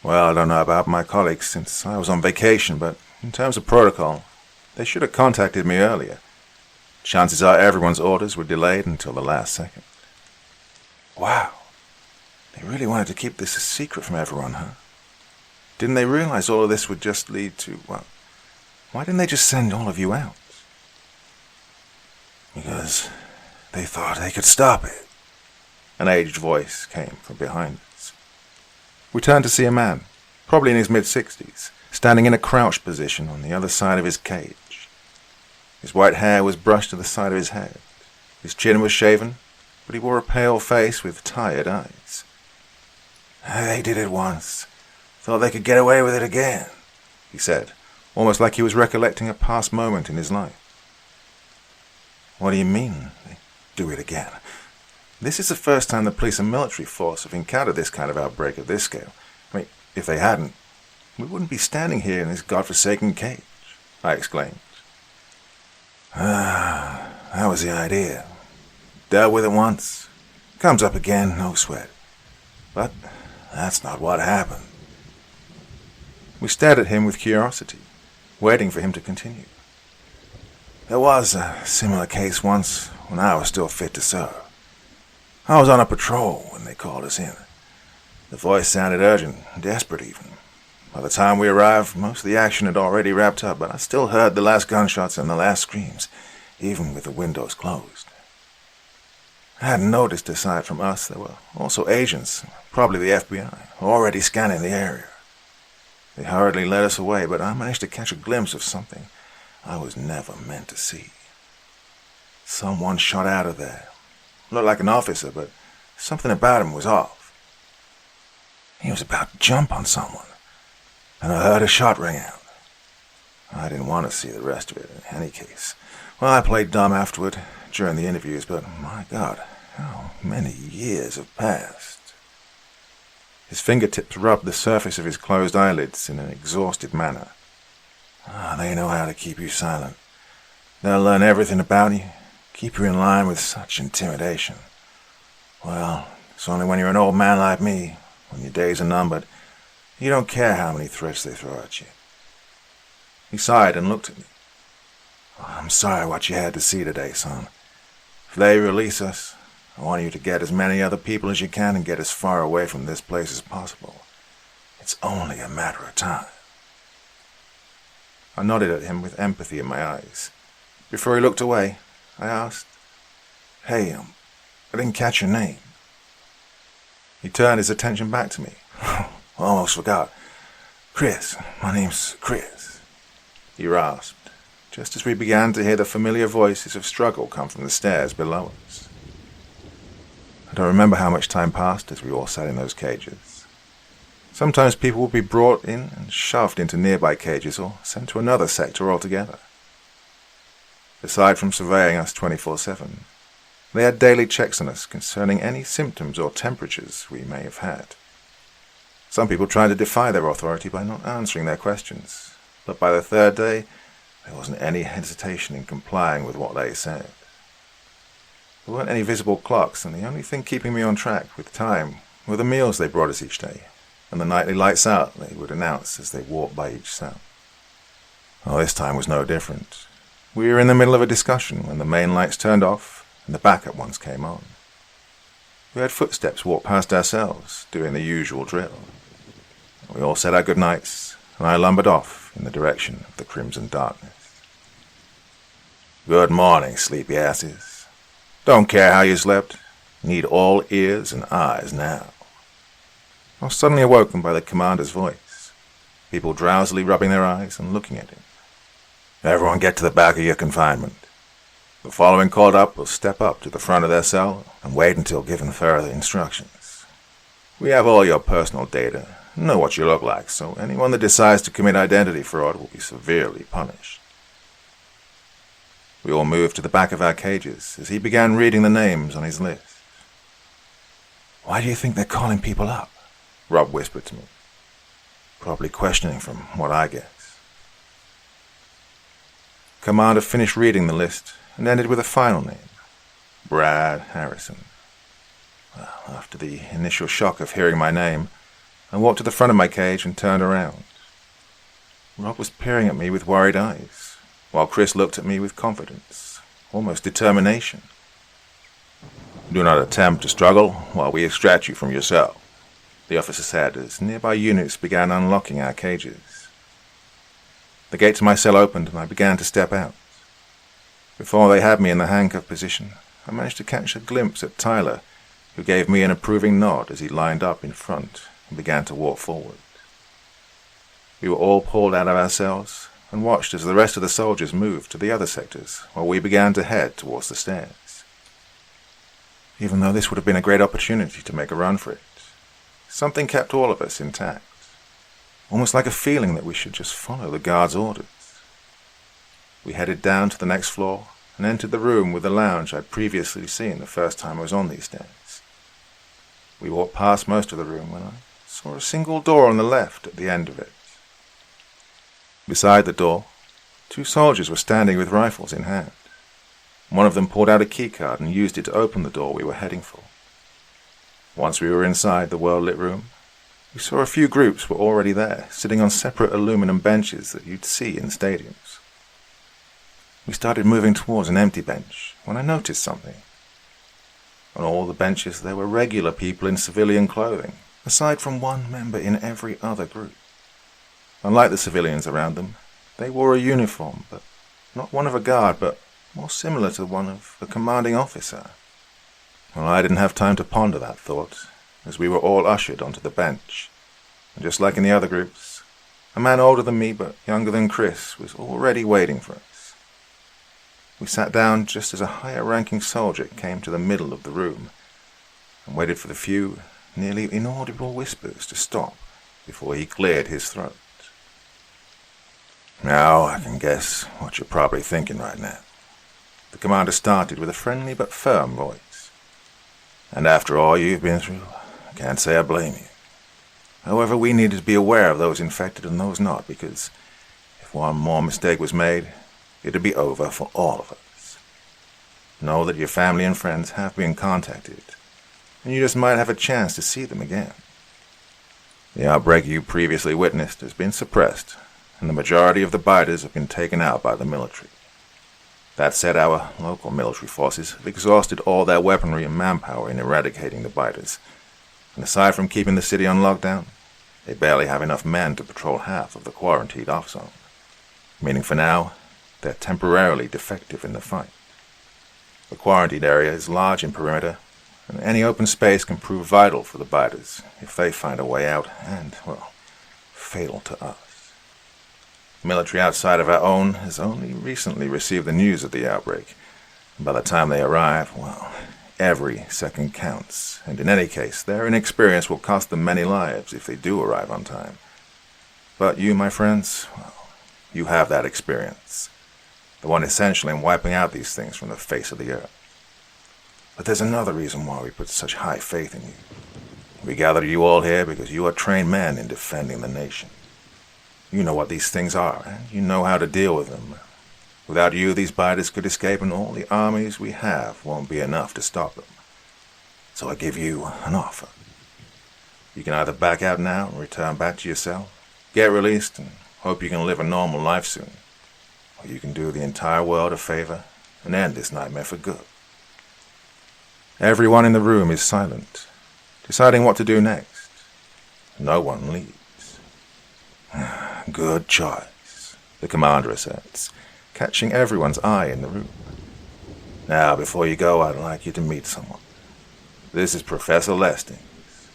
"Well, I don't know about my colleagues since I was on vacation, but in terms of protocol, they should have contacted me earlier. Chances are everyone's orders were delayed until the last second." "Wow. They really wanted to keep this a secret from everyone, huh? Didn't they realize all of this would just lead to, well, why didn't they just send all of you out?" "Because they thought they could stop it," an aged voice came from behind us. We turned to see a man, probably in his mid-60s, standing in a crouched position on the other side of his cage. His white hair was brushed to the side of his head. His chin was shaven, but he wore a pale face with tired eyes. "They did it once. Thought they could get away with it again," he said, almost like he was recollecting a past moment in his life. "What do you mean, they do it again?" This is the first time the police and military force have encountered this kind of outbreak of this scale. I mean, if they hadn't, we wouldn't be standing here in this godforsaken cage, I exclaimed. That was the idea. Dealt with it once. Comes up again, no sweat. But that's not what happened. We stared at him with curiosity, waiting for him to continue. There was a similar case once when I was still fit to serve. I was on a patrol when they called us in. The voice sounded urgent, desperate even. By the time we arrived, most of the action had already wrapped up, but I still heard the last gunshots and the last screams, even with the windows closed. I hadn't noticed, aside from us, there were also agents, probably the FBI, already scanning the area. They hurriedly led us away, but I managed to catch a glimpse of something I was never meant to see. Someone shot out of there. Looked like an officer, but something about him was off. He was about to jump on someone, and I heard a shot ring out. I didn't want to see the rest of it in any case. Well, I played dumb afterward during the interviews, but my God, how many years have passed. His fingertips rubbed the surface of his closed eyelids in an exhausted manner. They know how to keep you silent. They'll learn everything about you, keep you in line with such intimidation. Well, it's only when you're an old man like me, when your days are numbered, you don't care how many threats they throw at you. He sighed and looked at me. I'm sorry what you had to see today, son. If they release us, I want you to get as many other people as you can and get as far away from this place as possible. It's only a matter of time. I nodded at him with empathy in my eyes. Before he looked away, I asked, Hey, I didn't catch your name. He turned his attention back to me. Almost forgot. Chris. My name's Chris. He rasped, just as we began to hear the familiar voices of struggle come from the stairs below us. I don't remember how much time passed as we all sat in those cages. Sometimes people would be brought in and shoved into nearby cages or sent to another sector altogether. Aside from surveying us 24/7, they had daily checks on us concerning any symptoms or temperatures we may have had. Some people tried to defy their authority by not answering their questions, but by the third day, there wasn't any hesitation in complying with what they said. There weren't any visible clocks, and the only thing keeping me on track with time were the meals they brought us each day, and the nightly lights out they would announce as they walked by each cell. Well, this time was no different. We were in the middle of a discussion when the main lights turned off and the backup ones came on. We had footsteps walk past ourselves, doing the usual drill. We all said our goodnights, and I lumbered off in the direction of the crimson darkness. Good morning, sleepy asses. Don't care how you slept. Need all ears and eyes now. I was suddenly awoken by the commander's voice, people drowsily rubbing their eyes and looking at him. Everyone get to the back of your confinement. The following called up will step up to the front of their cell and wait until given further instructions. We have all your personal data, know what you look like, so anyone that decides to commit identity fraud will be severely punished. We all moved to the back of our cages as he began reading the names on his list. Why do you think they're calling people up? Rob whispered to me. Probably questioning from what I guess. Commander finished reading the list and ended with a final name, Brad Harrison. Well, after the initial shock of hearing my name, I walked to the front of my cage and turned around. Rob was peering at me with worried eyes, while Chris looked at me with confidence, almost determination. Do not attempt to struggle while we extract you from your cell, the officer said as nearby units began unlocking our cages. The gate to my cell opened and I began to step out. Before they had me in the handcuff position, I managed to catch a glimpse at Tyler, who gave me an approving nod as he lined up in front and began to walk forward. We were all pulled out of our cells, and watched as the rest of the soldiers moved to the other sectors while we began to head towards the stairs. Even though this would have been a great opportunity to make a run for it, something kept all of us intact, almost like a feeling that we should just follow the guard's orders. We headed down to the next floor and entered the room with the lounge I'd previously seen the first time I was on these stairs. We walked past most of the room when I saw a single door on the left at the end of it. Beside the door, 2 soldiers were standing with rifles in hand. One of them pulled out a keycard and used it to open the door we were heading for. Once we were inside the well-lit room, we saw a few groups were already there, sitting on separate aluminum benches that you'd see in stadiums. We started moving towards an empty bench when I noticed something. On all the benches there were regular people in civilian clothing, aside from one member in every other group. Unlike the civilians around them, they wore a uniform, but not one of a guard, but more similar to one of the commanding officer. Well, I didn't have time to ponder that thought, as we were all ushered onto the bench, and just like in the other groups, a man older than me but younger than Chris was already waiting for us. We sat down just as a higher-ranking soldier came to the middle of the room and waited for the few, nearly inaudible whispers to stop before he cleared his throat. Now I can guess what you're probably thinking right now. The commander started with a friendly but firm voice. And after all you've been through, I can't say I blame you. However, we needed to be aware of those infected and those not, because if one more mistake was made, it'd be over for all of us. Know that your family and friends have been contacted, and you just might have a chance to see them again. The outbreak you previously witnessed has been suppressed, and the majority of the biters have been taken out by the military. That said, our local military forces have exhausted all their weaponry and manpower in eradicating the biters, and aside from keeping the city on lockdown, they barely have enough men to patrol half of the quarantined off-zone, meaning for now, they're temporarily defective in the fight. The quarantined area is large in perimeter, and any open space can prove vital for the biters if they find a way out, and, well, fatal to us. Military outside of our own has only recently received the news of the outbreak, and by the time they arrive, well, every second counts, and in any case, their inexperience will cost them many lives if they do arrive on time. But you, my friends, well, you have that experience, the one essential in wiping out these things from the face of the earth. But there's another reason why we put such high faith in you. We gathered you all here because you are trained men in defending the nation. You know what these things are, and you know how to deal with them. Without you, these biters could escape, and all the armies we have won't be enough to stop them. So I give you an offer. You can either back out now and return back to your cell, get released, and hope you can live a normal life soon. Or you can do the entire world a favor and end this nightmare for good. Everyone in the room is silent, deciding what to do next. No one leaves. Good choice, the commander asserts, catching everyone's eye in the room. Now, before you go, I'd like you to meet someone. This is Professor Lestings,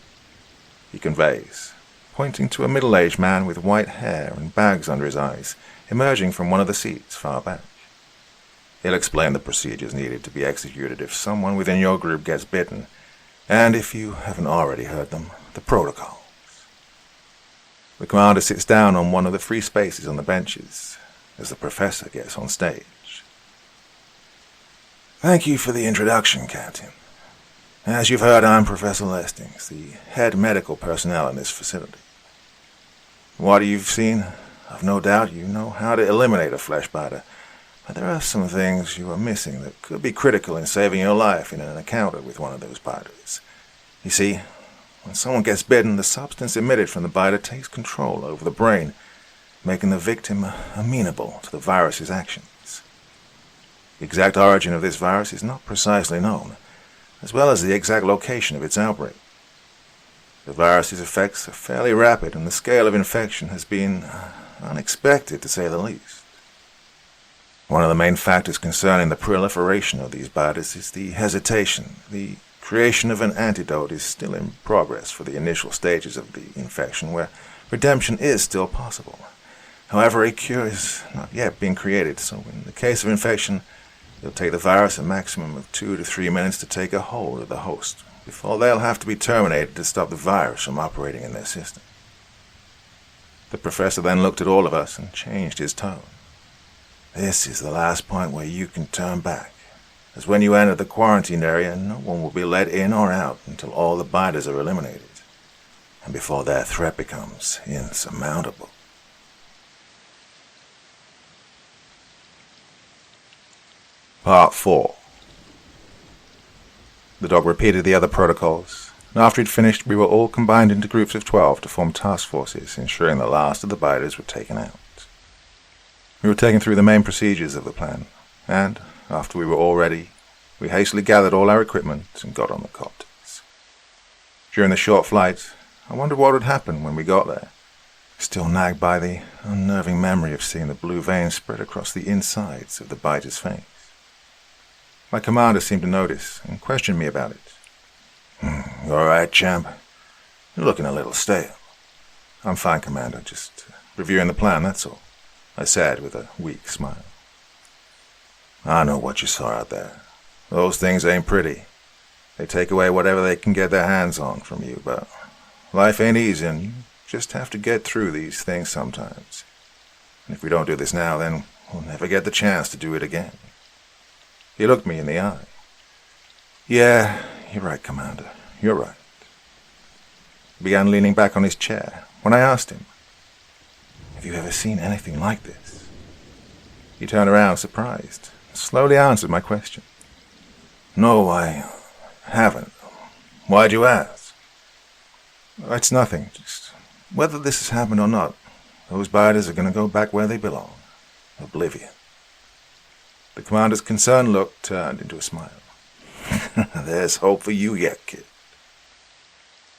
he conveys, pointing to a middle-aged man with white hair and bags under his eyes, emerging from one of the seats far back. He'll explain the procedures needed to be executed if someone within your group gets bitten, and if you haven't already heard them, the protocol. The commander sits down on one of the free spaces on the benches as the professor gets on stage. Thank you for the introduction, Captain. As you've heard, I'm Professor Lestings, the head medical personnel in this facility. What you've seen, I've no doubt you know how to eliminate a flesh biter, but there are some things you are missing that could be critical in saving your life in an encounter with one of those biters. You see, when someone gets bitten, the substance emitted from the biter takes control over the brain, making the victim amenable to the virus's actions. The exact origin of this virus is not precisely known, as well as the exact location of its outbreak. The virus's effects are fairly rapid, and the scale of infection has been unexpected, to say the least. One of the main factors concerning the proliferation of these biters is the hesitation. The creation of an antidote is still in progress for the initial stages of the infection, where redemption is still possible. However, a cure is not yet being created, so in the case of infection, it'll take the virus a maximum of 2 to 3 minutes to take a hold of the host, before they'll have to be terminated to stop the virus from operating in their system. The professor then looked at all of us and changed his tone. This is the last point where you can turn back, as when you enter the quarantine area, no one will be let in or out until all the biters are eliminated, and before their threat becomes insurmountable. Part 4. The dog repeated the other protocols, and after he'd finished, we were all combined into groups of 12 to form task forces, ensuring the last of the biters were taken out. We were taken through the main procedures of the plan, and, after we were all ready, we hastily gathered all our equipment and got on the copters. During the short flight, I wondered what would happen when we got there, still nagged by the unnerving memory of seeing the blue veins spread across the insides of the biter's face. My commander seemed to notice and questioned me about it. You all right, champ? You're looking a little stale. I'm fine, Commander, just reviewing the plan, that's all, I said with a weak smile. I know what you saw out there. Those things ain't pretty. They take away whatever they can get their hands on from you, but life ain't easy, and you just have to get through these things sometimes. And if we don't do this now, then we'll never get the chance to do it again. He looked me in the eye. Yeah, you're right, Commander. You're right. He began leaning back on his chair when I asked him, Have you ever seen anything like this? He turned around, surprised, and slowly answered my question. No, I haven't. Why'd you ask? It's nothing. Just whether this has happened or not, those biters are going to go back where they belong. Oblivion. The commander's concerned look turned into a smile. There's hope for you yet, kid.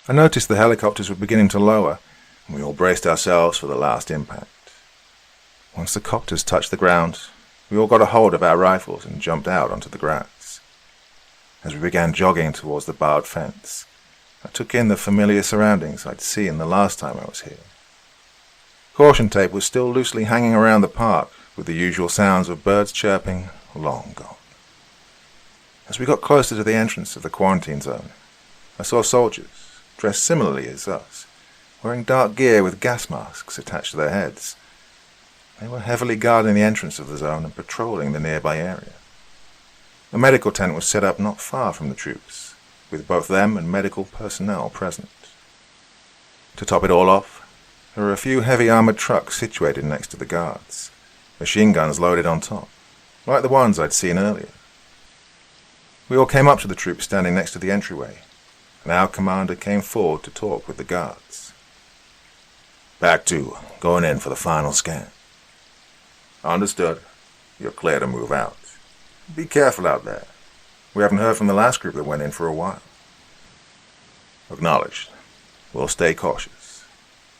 I noticed the helicopters were beginning to lower, and we all braced ourselves for the last impact. Once the copters touched the ground, we all got a hold of our rifles and jumped out onto the grass. As we began jogging towards the barbed fence, I took in the familiar surroundings I'd seen the last time I was here. Caution tape was still loosely hanging around the park, with the usual sounds of birds chirping long gone. As we got closer to the entrance of the quarantine zone, I saw soldiers, dressed similarly as us, wearing dark gear with gas masks attached to their heads. They were heavily guarding the entrance of the zone and patrolling the nearby area. A medical tent was set up not far from the troops, with both them and medical personnel present. To top it all off, there were a few heavy armored trucks situated next to the guards, machine guns loaded on top, like the ones I'd seen earlier. We all came up to the troops standing next to the entryway, and our commander came forward to talk with the guards. Back 2, going in for the final scan. Understood. You're clear to move out. Be careful out there. We haven't heard from the last group that went in for a while. Acknowledged. We'll stay cautious.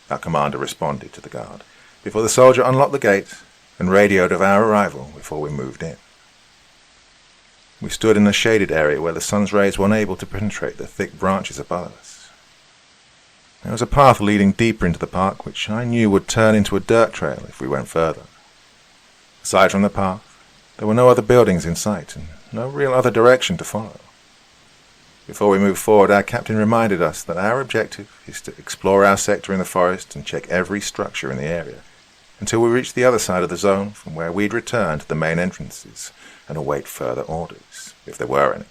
Our commander responded to the guard, before the soldier unlocked the gate and radioed of our arrival before we moved in. We stood in a shaded area where the sun's rays were unable to penetrate the thick branches above us. There was a path leading deeper into the park, which I knew would turn into a dirt trail if we went further. Aside from the path, there were no other buildings in sight, and no real other direction to follow. Before we moved forward, our captain reminded us that our objective is to explore our sector in the forest and check every structure in the area, until we reached the other side of the zone from where we'd return to the main entrances and await further orders, if there were any.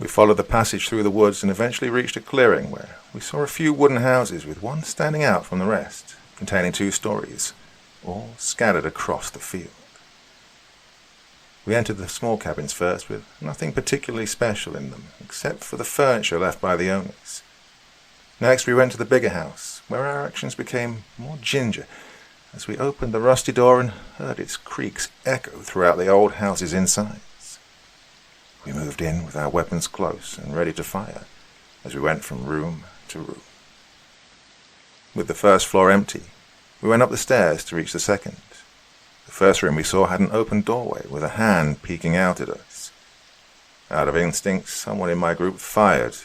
We followed the passage through the woods and eventually reached a clearing where we saw a few wooden houses with one standing out from the rest, containing 2 stories, all scattered across the field. We entered the small cabins first, with nothing particularly special in them, except for the furniture left by the owners. Next we went to the bigger house, where our actions became more ginger, as we opened the rusty door and heard its creaks echo throughout the old house's insides. We moved in with our weapons close and ready to fire, as we went from room to room. With the first floor empty, we went up the stairs to reach the second. The first room we saw had an open doorway with a hand peeking out at us. Out of instinct, someone in my group fired,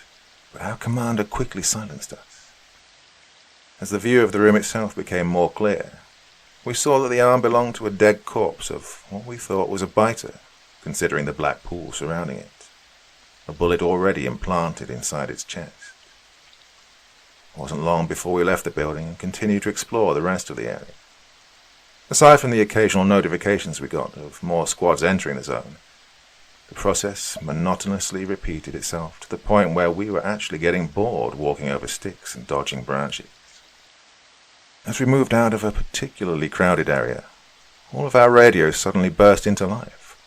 but our commander quickly silenced us. As the view of the room itself became more clear, We saw that the arm belonged to a dead corpse of what we thought was a biter, considering the black pool surrounding it. A bullet already implanted inside its chest. It wasn't long before we left the building and continued to explore the rest of the area. Aside from the occasional notifications we got of more squads entering the zone, the process monotonously repeated itself to the point where we were actually getting bored walking over sticks and dodging branches. As we moved out of a particularly crowded area, all of our radios suddenly burst into life.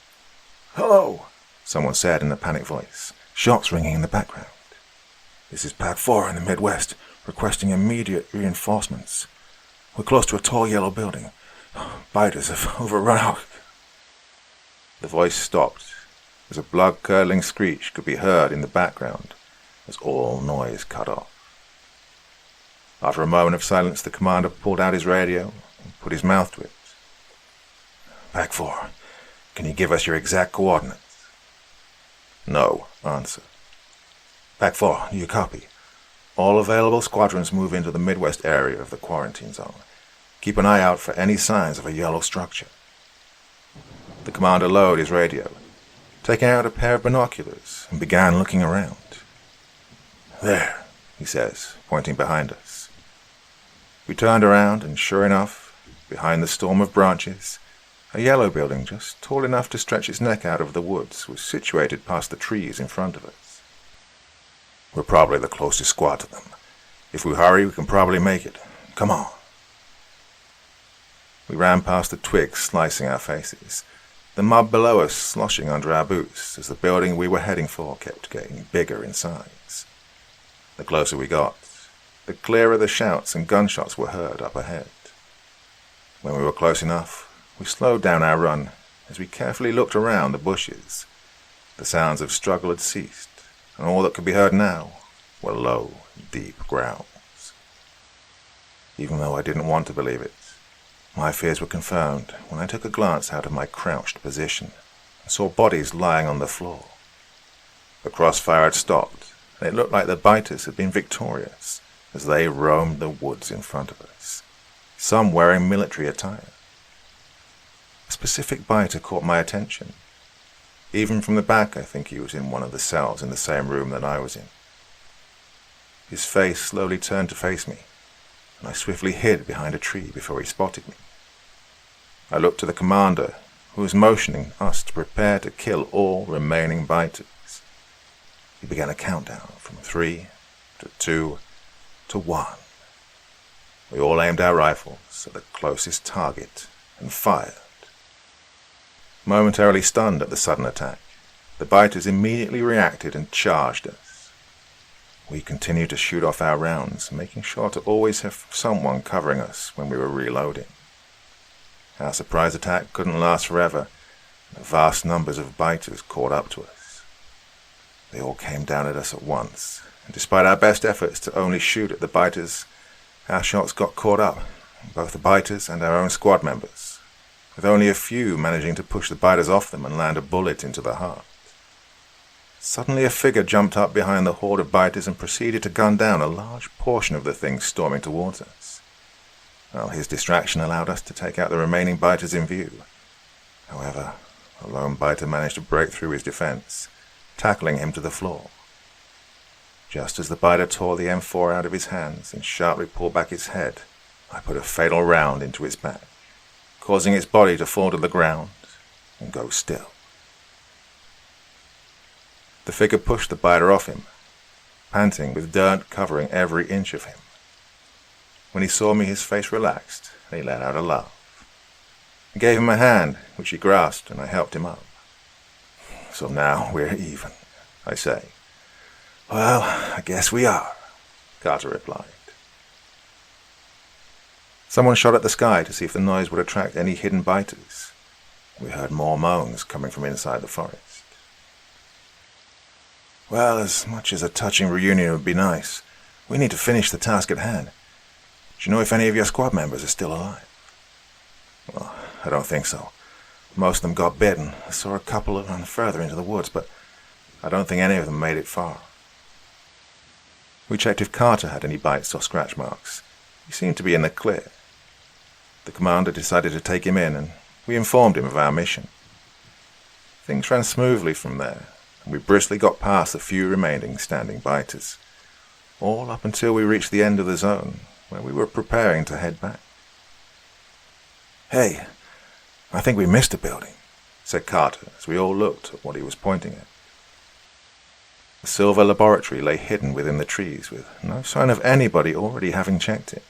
"Hello," someone said in a panicked voice, shots ringing in the background. "This is Pack 4 in the Midwest, requesting immediate reinforcements. We're close to a tall yellow building. Biters have overrun our..." The voice stopped as a blood-curdling screech could be heard in the background as all noise cut off. After a moment of silence, the commander pulled out his radio and put his mouth to it. "Pack 4, can you give us your exact coordinates?" "No," answer. "Pack 4, do you copy? All available squadrons move into the Midwest area of the quarantine zone. Keep an eye out for any signs of a yellow structure." The commander lowered his radio, taking out a pair of binoculars, and began looking around. "There," he says, pointing behind us. We turned around, and sure enough, behind the storm of branches, a yellow building just tall enough to stretch its neck out of the woods was situated past the trees in front of us. "We're probably the closest squad to them. If we hurry, we can probably make it. Come on." We ran past the twigs slicing our faces, the mud below us sloshing under our boots as the building we were heading for kept getting bigger in size. The closer we got, the clearer the shouts and gunshots were heard up ahead. When we were close enough, we slowed down our run as we carefully looked around the bushes. The sounds of struggle had ceased, and all that could be heard now were low, deep growls. Even though I didn't want to believe it, my fears were confirmed when I took a glance out of my crouched position and saw bodies lying on the floor. The crossfire had stopped, and it looked like the biters had been victorious as they roamed the woods in front of us, some wearing military attire. A specific biter caught my attention. Even from the back, I think he was in one of the cells in the same room that I was in. His face slowly turned to face me, and I swiftly hid behind a tree before he spotted me. I looked to the commander, who was motioning us to prepare to kill all remaining biters. He began a countdown from 3 to 2 to 1. We all aimed our rifles at the closest target and fired. Momentarily stunned at the sudden attack, the biters immediately reacted and charged us. We continued to shoot off our rounds, making sure to always have someone covering us when we were reloading. Our surprise attack couldn't last forever, and vast numbers of biters caught up to us. They all came down at us at once, and despite our best efforts to only shoot at the biters, our shots got caught up, both the biters and our own squad members, with only a few managing to push the biters off them and land a bullet into the heart. Suddenly a figure jumped up behind the horde of biters and proceeded to gun down a large portion of the things storming towards us. Well, his distraction allowed us to take out the remaining biters in view. However, a lone biter managed to break through his defense, tackling him to the floor. Just as the biter tore the M4 out of his hands and sharply pulled back its head, I put a fatal round into its back, causing its body to fall to the ground and go still. The figure pushed the biter off him, panting with dirt covering every inch of him. When he saw me, his face relaxed, and he let out a laugh. I gave him a hand, which he grasped, and I helped him up. "So now we're even," I say. "Well, I guess we are," Carter replied. Someone shot at the sky to see if the noise would attract any hidden biters. We heard more moans coming from inside the forest. "Well, as much as a touching reunion would be nice, we need to finish the task at hand. Do you know if any of your squad members are still alive?" "Well, I don't think so. Most of them got bitten. I saw a couple run further into the woods, but I don't think any of them made it far." We checked if Carter had any bites or scratch marks. He seemed to be in the clear. The commander decided to take him in, and we informed him of our mission. Things ran smoothly from there, and we briskly got past the few remaining standing biters, all up until we reached the end of the zone, where we were preparing to head back. "Hey, I think we missed a building," said Carter as we all looked at what he was pointing at. The silver laboratory lay hidden within the trees, with no sign of anybody already having checked it.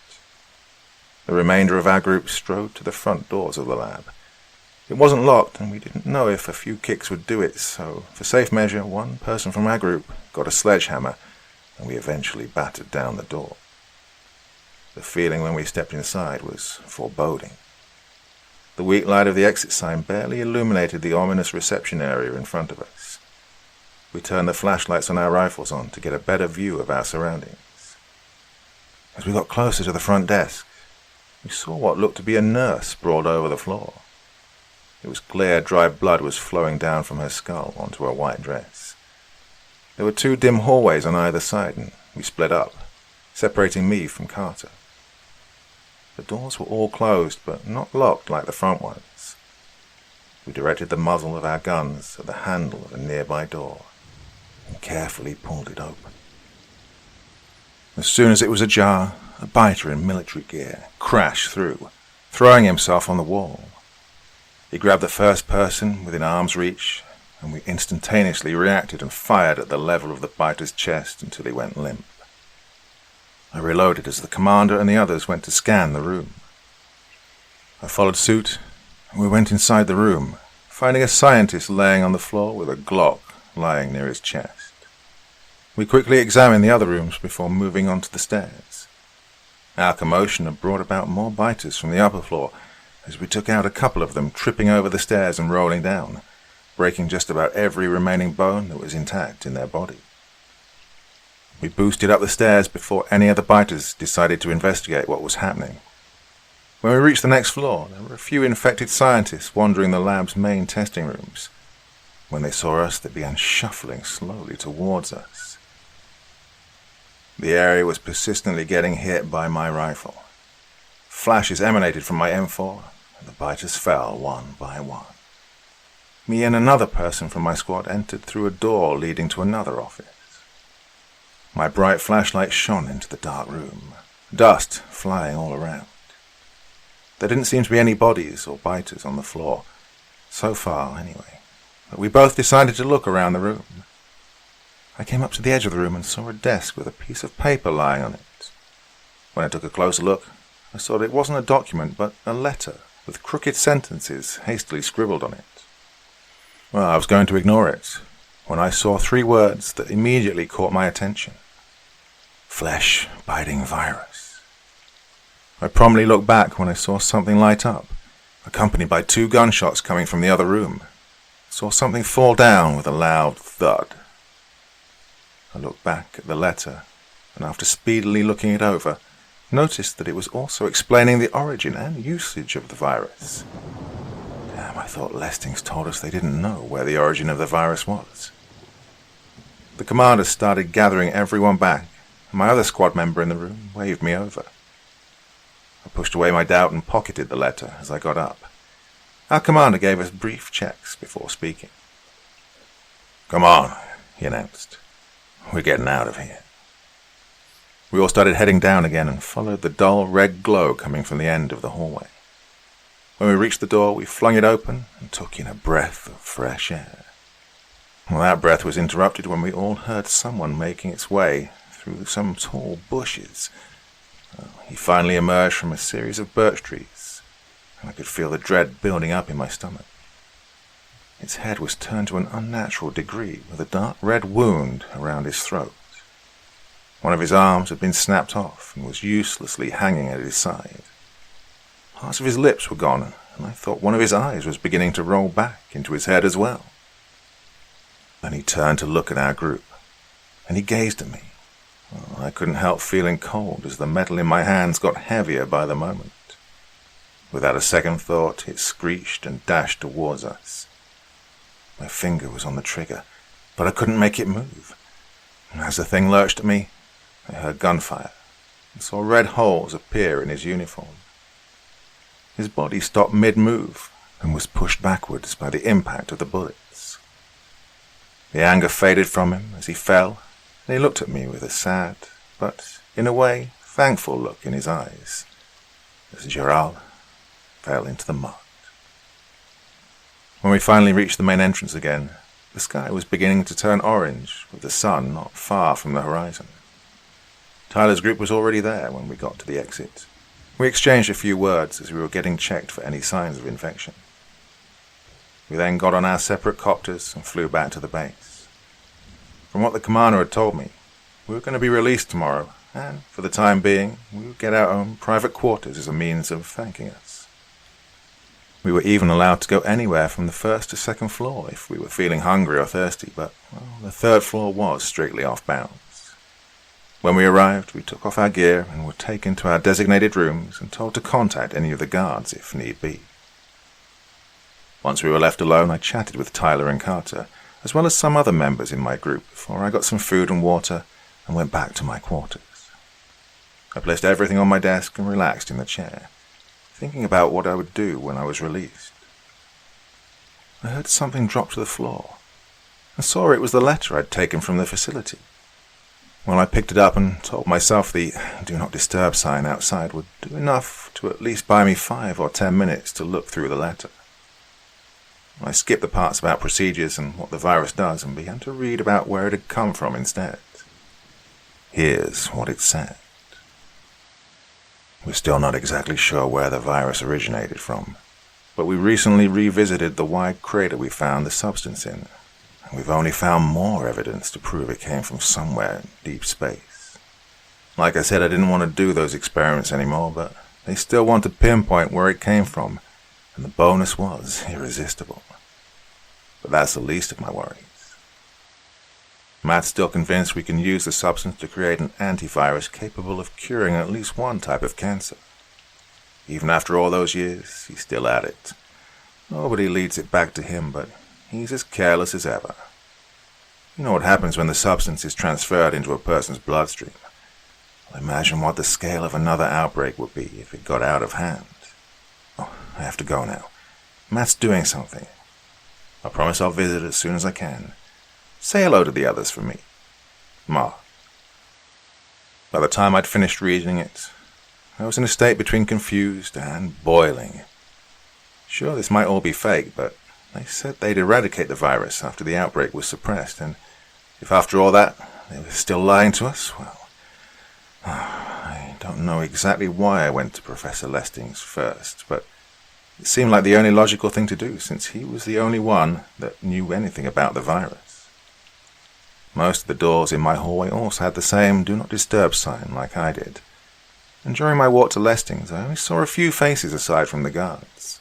The remainder of our group strode to the front doors of the lab. It wasn't locked, and we didn't know if a few kicks would do it, so for safe measure, one person from our group got a sledgehammer, and we eventually battered down the door. The feeling when we stepped inside was foreboding. The weak light of the exit sign barely illuminated the ominous reception area in front of us. We turned the flashlights on our rifles on to get a better view of our surroundings. As we got closer to the front desk, we saw what looked to be a nurse sprawled over the floor. It was clear dry blood was flowing down from her skull onto her white dress. There were 2 dim hallways on either side, and we split up, separating me from Carter. The doors were all closed, but not locked like the front ones. We directed the muzzle of our guns at the handle of a nearby door and carefully pulled it open. As soon as it was ajar, a biter in military gear crashed through, throwing himself on the wall. He grabbed the first person within arm's reach, and we instantaneously reacted and fired at the level of the biter's chest until he went limp. I reloaded as the commander and the others went to scan the room. I followed suit, and we went inside the room, finding a scientist laying on the floor with a Glock lying near his chest. We quickly examined the other rooms before moving on to the stairs. Our commotion had brought about more biters from the upper floor, as we took out a couple of them tripping over the stairs and rolling down, breaking just about every remaining bone that was intact in their body. We boosted up the stairs before any of the biters decided to investigate what was happening. When we reached the next floor, there were a few infected scientists wandering the lab's main testing rooms. When they saw us, they began shuffling slowly towards us. The area was persistently getting hit by my rifle. Flashes emanated from my M4, and the biters fell one by one. Me and another person from my squad entered through a door leading to another office. My bright flashlight shone into the dark room, dust flying all around. There didn't seem to be any bodies or biters on the floor, so far anyway, but we both decided to look around the room. I came up to the edge of the room and saw a desk with a piece of paper lying on it. When I took a closer look, I saw that it wasn't a document, but a letter with crooked sentences hastily scribbled on it. Well, I was going to ignore it when I saw 3 words that immediately caught my attention. Flesh-biting virus. I promptly looked back when I saw something light up, accompanied by 2 gunshots coming from the other room. I saw something fall down with a loud thud. I looked back at the letter, and after speedily looking it over, noticed that it was also explaining the origin and usage of the virus. Damn, I thought Lestings told us they didn't know where the origin of the virus was. The commander started gathering everyone back, and my other squad member in the room waved me over. I pushed away my doubt and pocketed the letter as I got up. Our commander gave us brief checks before speaking. "Come on," he announced. "We're getting out of here." We all started heading down again and followed the dull red glow coming from the end of the hallway. When we reached the door, we flung it open and took in a breath of fresh air. Well, that breath was interrupted when we all heard someone making its way through some tall bushes. He finally emerged from a series of birch trees, and I could feel the dread building up in my stomach. Its head was turned to an unnatural degree, with a dark red wound around his throat. One of his arms had been snapped off and was uselessly hanging at his side. Parts of his lips were gone, and I thought one of his eyes was beginning to roll back into his head as well. Then he turned to look at our group, and he gazed at me. I couldn't help feeling cold as the metal in my hands got heavier by the moment. Without a second thought, it screeched and dashed towards us. My finger was on the trigger, but I couldn't make it move. As the thing lurched at me, I heard gunfire and saw red holes appear in his uniform. his body stopped mid-move and was pushed backwards by the impact of the bullets. The anger faded from him as he fell, and he looked at me with a sad, but, in a way, thankful look in his eyes, as Gerald fell into the mud. When we finally reached the main entrance again, the sky was beginning to turn orange, with the sun not far from the horizon. Tyler's group was already there when we got to the exit. We exchanged a few words as we were getting checked for any signs of infection. We then got on our separate copters and flew back to the base. From what the commander had told me, we were going to be released tomorrow, and, for the time being, we would get our own private quarters as a means of thanking us. We were even allowed to go anywhere from the first to second floor if we were feeling hungry or thirsty, but, well, the third floor was strictly off bounds. When we arrived, we took off our gear and were taken to our designated rooms and told to contact any of the guards if need be. Once we were left alone, I chatted with Tyler and Carter, as well as some other members in my group, before I got some food and water and went back to my quarters. I placed everything on my desk and relaxed in the chair, thinking about what I would do when I was released. I heard something drop to the floor, and saw it was the letter I'd taken from the facility. Well, I picked it up and told myself the "Do Not Disturb" sign outside would do enough to at least buy me 5 or 10 minutes to look through the letter. I skipped the parts about procedures and what the virus does and began to read about where it had come from instead. Here's what it said. We're still not exactly sure where the virus originated from, but we recently revisited the wide crater we found the substance in, and we've only found more evidence to prove it came from somewhere in deep space. Like I said, I didn't want to do those experiments anymore, but they still want to pinpoint where it came from, and the bonus was irresistible. But that's the least of my worries. Matt's still convinced we can use the substance to create an antivirus capable of curing at least one type of cancer. Even after all those years, he's still at it. Nobody leads it back to him, but he's as careless as ever. You know what happens when the substance is transferred into a person's bloodstream. Well, imagine what the scale of another outbreak would be if it got out of hand. Oh, I have to go now. Matt's doing something. I promise I'll visit as soon as I can. Say hello to the others for me. Ma. By the time I'd finished reading it, I was in a state between confused and boiling. Sure, this might all be fake, but they said they'd eradicate the virus after the outbreak was suppressed, and if after all that they were still lying to us, well, I don't know exactly why I went to Professor Lestings first, but it seemed like the only logical thing to do, since he was the only one that knew anything about the virus. Most of the doors in my hallway also had the same "Do Not Disturb" sign like I did, and during my walk to Lestings I only saw a few faces aside from the guards.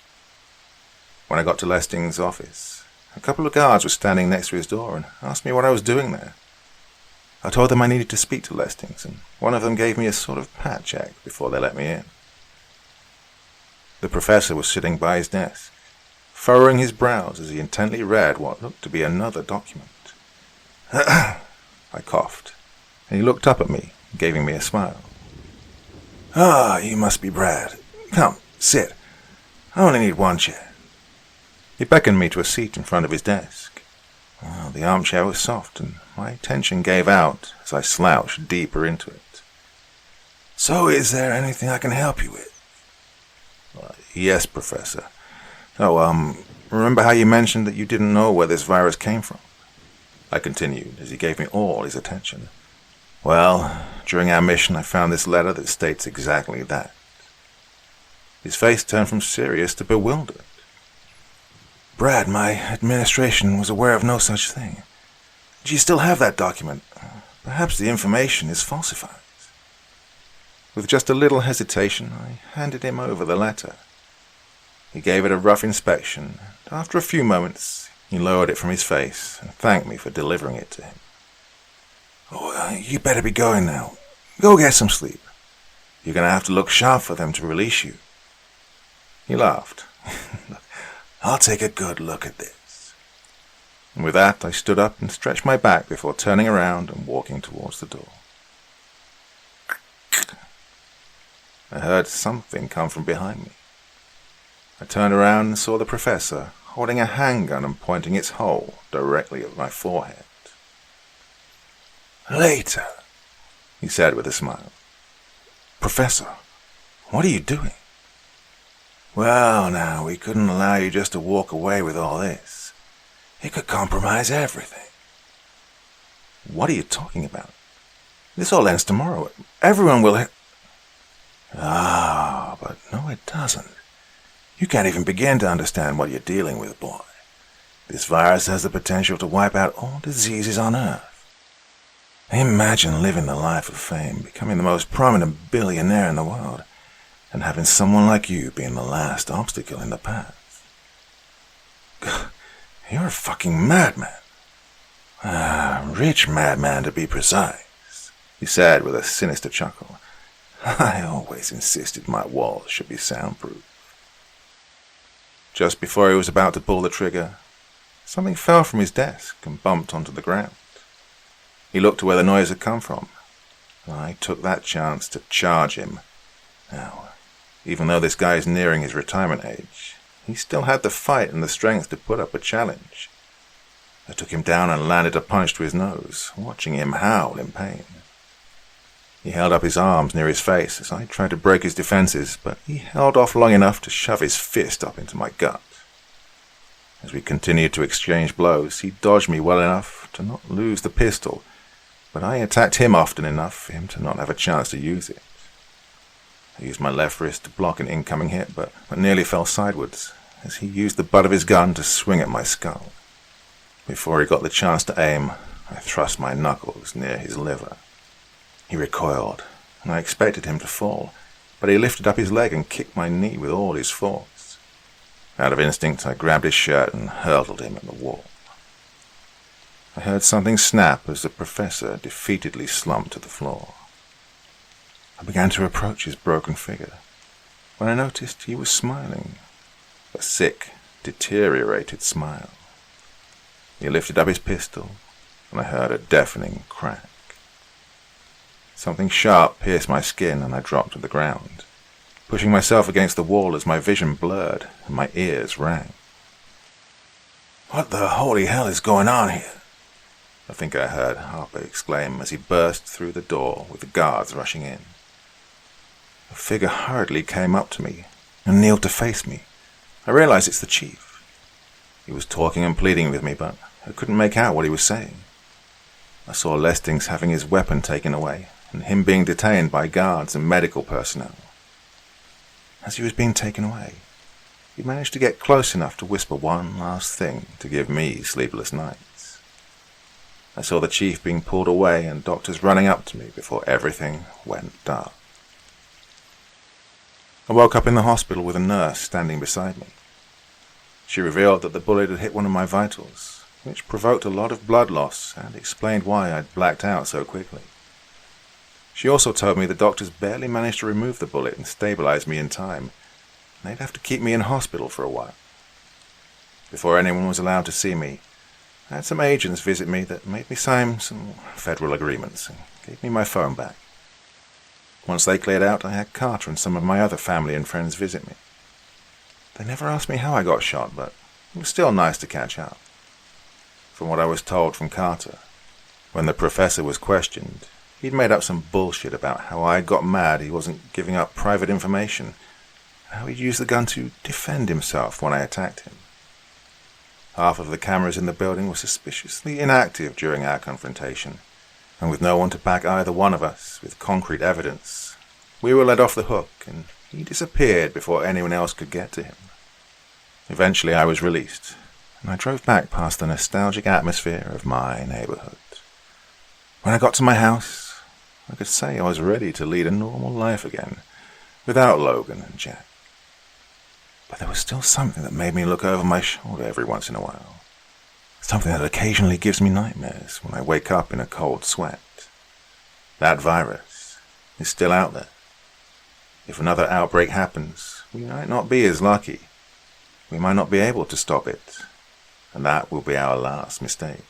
When I got to Lestings' office, a couple of guards were standing next to his door and asked me what I was doing there. I told them I needed to speak to Lestings, and one of them gave me a sort of pat check before they let me in. The professor was sitting by his desk, furrowing his brows as he intently read what looked to be another document. I coughed, and he looked up at me, giving me a smile. "Ah, you must be Brad. Come, sit. I only need one chair." He beckoned me to a seat in front of his desk. Well, the armchair was soft, and my tension gave out as I slouched deeper into it. "So is there anything I can help you with?" "Yes, Professor. Oh, remember how you mentioned that you didn't know where this virus came from?" I continued, as he gave me all his attention. "Well, during our mission I found this letter that states exactly that." His face turned from serious to bewildered. "Brad, my administration was aware of no such thing. Do you still have that document? Perhaps the information is falsified." With just a little hesitation, I handed him over the letter. He gave it a rough inspection, and after a few moments, he lowered it from his face and thanked me for delivering it to him. "Oh, you better be going now. Go get some sleep. You're going to have to look sharp for them to release you." He laughed. "I'll take a good look at this." And with that, I stood up and stretched my back before turning around and walking towards the door. I heard something come from behind me. I turned around and saw the professor holding a handgun and pointing its hole directly at my forehead. "Later," he said with a smile. "Professor, what are you doing?" "Well, now, we couldn't allow you just to walk away with all this. It could compromise everything." "What are you talking about? This all ends tomorrow. Everyone will Ah, but no, it doesn't. You can't even begin to understand what you're dealing with, boy. This virus has the potential to wipe out all diseases on Earth. Imagine living the life of fame, becoming the most prominent billionaire in the world, and having someone like you being the last obstacle in the path. You're a fucking madman. Rich madman to be precise," he said with a sinister chuckle. "I always insisted my walls should be soundproof." Just before he was about to pull the trigger, something fell from his desk and bumped onto the ground. He looked to where the noise had come from, and I took that chance to charge him. Now, even though this guy is nearing his retirement age, he still had the fight and the strength to put up a challenge. I took him down and landed a punch to his nose, watching him howl in pain. He held up his arms near his face as I tried to break his defenses, but he held off long enough to shove his fist up into my gut. As we continued to exchange blows, he dodged me well enough to not lose the pistol, but I attacked him often enough for him to not have a chance to use it. I used my left wrist to block an incoming hit, but nearly fell sideways as he used the butt of his gun to swing at my skull. Before he got the chance to aim, I thrust my knuckles near his liver. He recoiled, and I expected him to fall, but he lifted up his leg and kicked my knee with all his force. Out of instinct, I grabbed his shirt and hurled him at the wall. I heard something snap as the professor defeatedly slumped to the floor. I began to approach his broken figure, when I noticed he was smiling, a sick, deteriorated smile. He lifted up his pistol, and I heard a deafening crack. Something sharp pierced my skin, and I dropped to the ground, pushing myself against the wall as my vision blurred and my ears rang. "What the holy hell is going on here?" I think I heard Harper exclaim as he burst through the door with the guards rushing in. A figure hurriedly came up to me and kneeled to face me. I realized it's the chief. He was talking and pleading with me, but I couldn't make out what he was saying. I saw Lestings having his weapon taken away, and him being detained by guards and medical personnel. As he was being taken away, he managed to get close enough to whisper one last thing to give me sleepless nights. I saw the chief being pulled away and doctors running up to me before everything went dark. I woke up in the hospital with a nurse standing beside me. She revealed that the bullet had hit one of my vitals, which provoked a lot of blood loss and explained why I'd blacked out so quickly. She also told me the doctors barely managed to remove the bullet and stabilize me in time, and they'd have to keep me in hospital for a while. Before anyone was allowed to see me, I had some agents visit me that made me sign some federal agreements and gave me my phone back. Once they cleared out, I had Carter and some of my other family and friends visit me. They never asked me how I got shot, but it was still nice to catch up. From what I was told from Carter, when the professor was questioned, he'd made up some bullshit about how I got mad he wasn't giving up private information, and how he'd used the gun to defend himself when I attacked him. Half of the cameras in the building were suspiciously inactive during our confrontation, and with no one to back either one of us with concrete evidence, we were let off the hook, and he disappeared before anyone else could get to him. Eventually I was released, and I drove back past the nostalgic atmosphere of my neighborhood. When I got to my house, I could say I was ready to lead a normal life again, without Logan and Jack. But there was still something that made me look over my shoulder every once in a while. Something that occasionally gives me nightmares when I wake up in a cold sweat. That virus is still out there. If another outbreak happens, we might not be as lucky. We might not be able to stop it, and that will be our last mistake.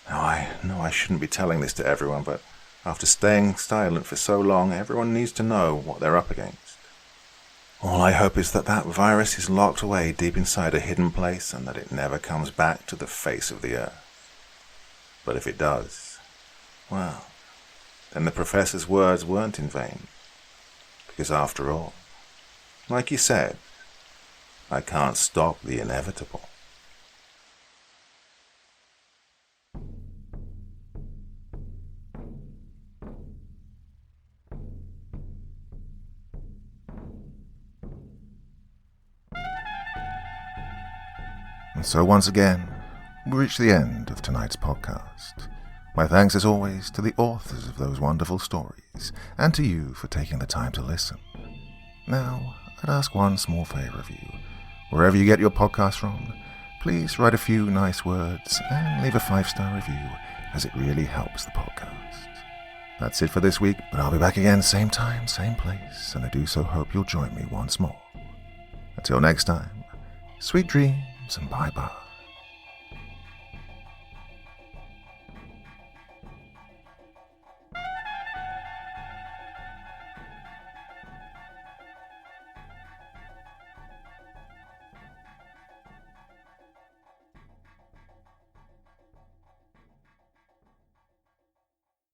Now, I know I shouldn't be telling this to everyone, but after staying silent for so long, everyone needs to know what they're up against. All I hope is that that virus is locked away deep inside a hidden place and that it never comes back to the face of the earth. But if it does, well, then the professor's words weren't in vain. Because after all, like you said, I can't stop the inevitable. And so once again, we reach the end of tonight's podcast. My thanks as always to the authors of those wonderful stories, and to you for taking the time to listen. Now, I'd ask one small favor of you. Wherever you get your podcast from, please write a few nice words and leave a 5-star review, as it really helps the podcast. That's it for this week, but I'll be back again same time, same place, and I do so hope you'll join me once more. Until next time, sweet dreams and bye-bye.